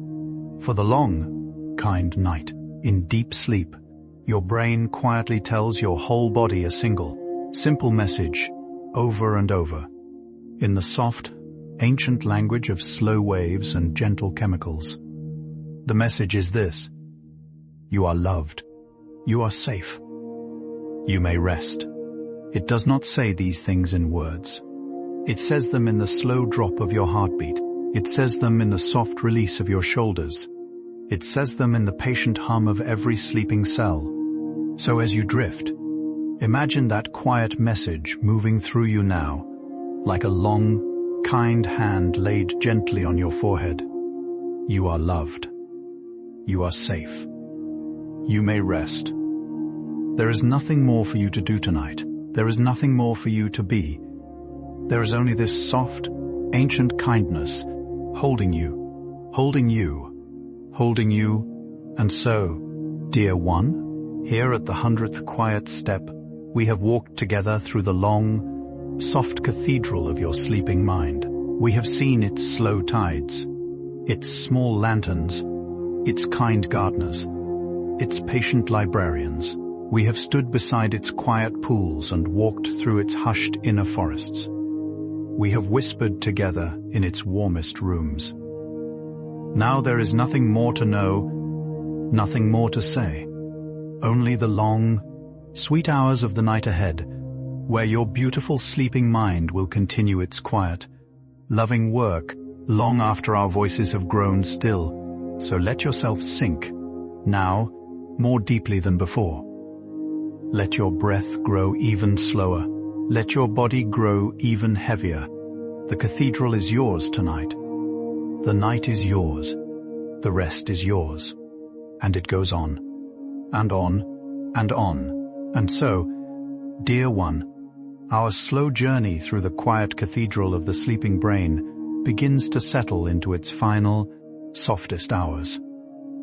Speaker 1: for the long, kind night. In deep sleep, your brain quietly tells your whole body a single, simple message, over and over, in the soft, ancient language of slow waves and gentle chemicals. The message is this: you are loved. You are safe. You may rest. It does not say these things in words. It says them in the slow drop of your heartbeat. It says them in the soft release of your shoulders. It says them in the patient hum of every sleeping cell. So as you drift, imagine that quiet message moving through you now, like a long, kind hand laid gently on your forehead. You are loved. You are safe. You may rest. There is nothing more for you to do tonight. There is nothing more for you to be. There is only this soft, ancient kindness holding you, holding you, holding you. And so, dear one, here at the 100th quiet step, we have walked together through the long, soft cathedral of your sleeping mind. We have seen its slow tides, its small lanterns, its kind gardeners, its patient librarians. We have stood beside its quiet pools and walked through its hushed inner forests. We have whispered together in its warmest rooms. Now there is nothing more to know, nothing more to say. Only the long, sweet hours of the night ahead, where your beautiful sleeping mind will continue its quiet, loving work long after our voices have grown still. So let yourself sink, now, more deeply than before. Let your breath grow even slower. Let your body grow even heavier. The cathedral is yours tonight. The night is yours. The rest is yours. And it goes on, and on, and on. And so, dear one, our slow journey through the quiet cathedral of the sleeping brain begins to settle into its final, softest hours.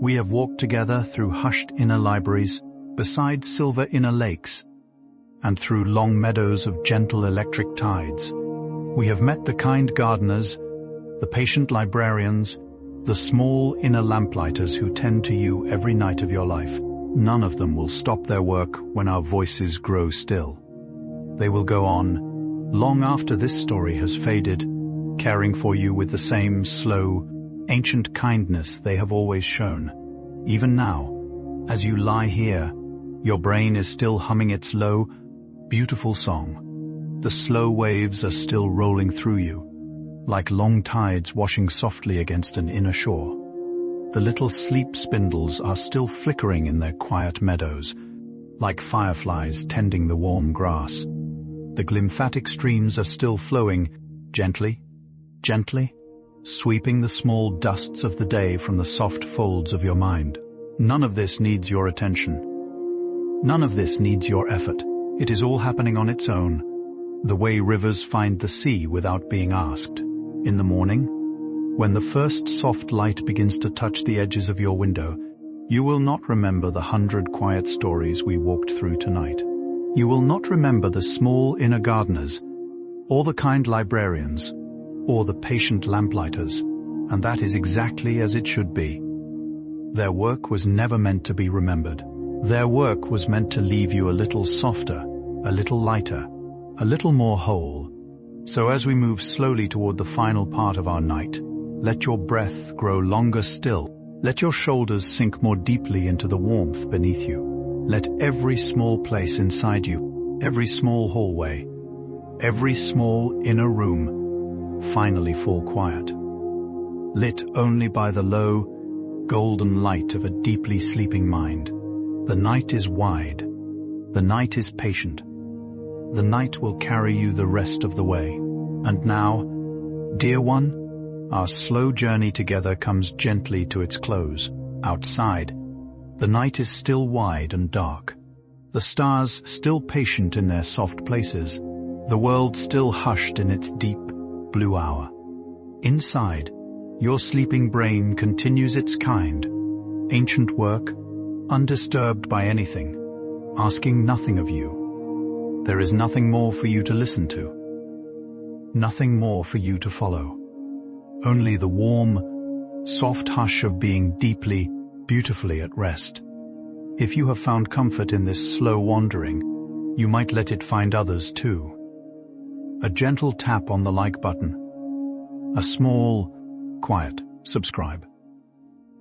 Speaker 1: We have walked together through hushed inner libraries, beside silver inner lakes, and through long meadows of gentle electric tides. We have met the kind gardeners, the patient librarians, the small inner lamplighters who tend to you every night of your life. None of them will stop their work when our voices grow still. They will go on, long after this story has faded, caring for you with the same slow, ancient kindness they have always shown. Even now, as you lie here, your brain is still humming its low, beautiful song. The slow waves are still rolling through you, like long tides washing softly against an inner shore. The little sleep spindles are still flickering in their quiet meadows, like fireflies tending the warm grass. The glymphatic streams are still flowing, gently, gently, sweeping the small dusts of the day from the soft folds of your mind. None of this needs your attention. None of this needs your effort. It is all happening on its own, the way rivers find the sea without being asked. In the morning, when the first soft light begins to touch the edges of your window, you will not remember the 100 quiet stories we walked through tonight. You will not remember the small inner gardeners, or the kind librarians, or the patient lamplighter's, and that is exactly as it should be. Their work was never meant to be remembered. Their work was meant to leave you a little softer, a little lighter, a little more whole. So as we move slowly toward the final part of our night, let your breath grow longer still. Let your shoulders sink more deeply into the warmth beneath you. Let every small place inside you, every small hallway, every small inner room finally fall quiet, lit only by the low, golden light of a deeply sleeping mind. The night is wide. The night is patient. The night will carry you the rest of the way. And now, dear one, our slow journey together comes gently to its close. Outside, the night is still wide and dark. The stars still patient in their soft places. The world still hushed in its deep, blue hour. Inside, your sleeping brain continues its kind, ancient work, undisturbed by anything, asking nothing of you. There is nothing more for you to listen to, nothing more for you to follow. Only the warm, soft hush of being deeply, beautifully at rest. If you have found comfort in this slow wandering, you might let it find others too. A gentle tap on the like button, a small, quiet subscribe,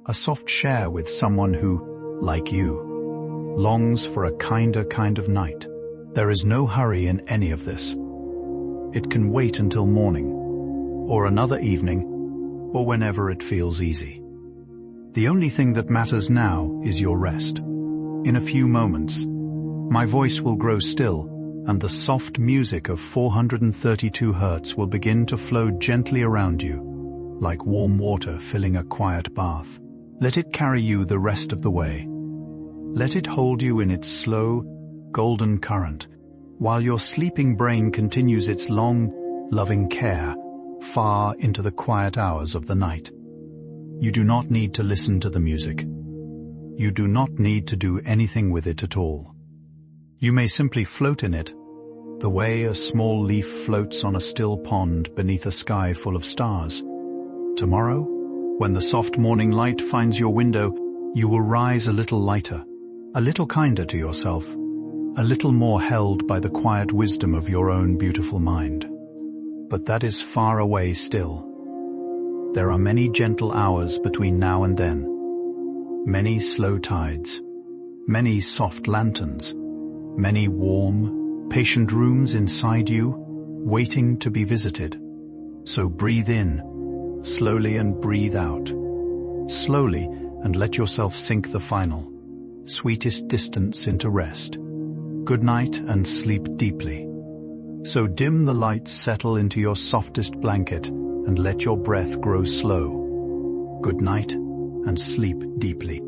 Speaker 1: a soft share with someone who, like you, longs for a kinder kind of night. There is no hurry in any of this. It can wait until morning, or another evening, or whenever it feels easy. The only thing that matters now is your rest. In a few moments, my voice will grow still, and the soft music of 432 Hz will begin to flow gently around you, like warm water filling a quiet bath. Let it carry you the rest of the way. Let it hold you in its slow, golden current, while your sleeping brain continues its long, loving care far into the quiet hours of the night. You do not need to listen to the music. You do not need to do anything with it at all. You may simply float in it, the way a small leaf floats on a still pond beneath a sky full of stars. Tomorrow, when the soft morning light finds your window, you will rise a little lighter, a little kinder to yourself, a little more held by the quiet wisdom of your own beautiful mind. But that is far away still. There are many gentle hours between now and then, many slow tides, many soft lanterns, many warm, patient rooms inside you, waiting to be visited. So breathe in, slowly and breathe out. Slowly and let yourself sink the final, sweetest distance into rest. Good night and sleep deeply. So dim the lights, settle into your softest blanket and let your breath grow slow. Good night and sleep deeply.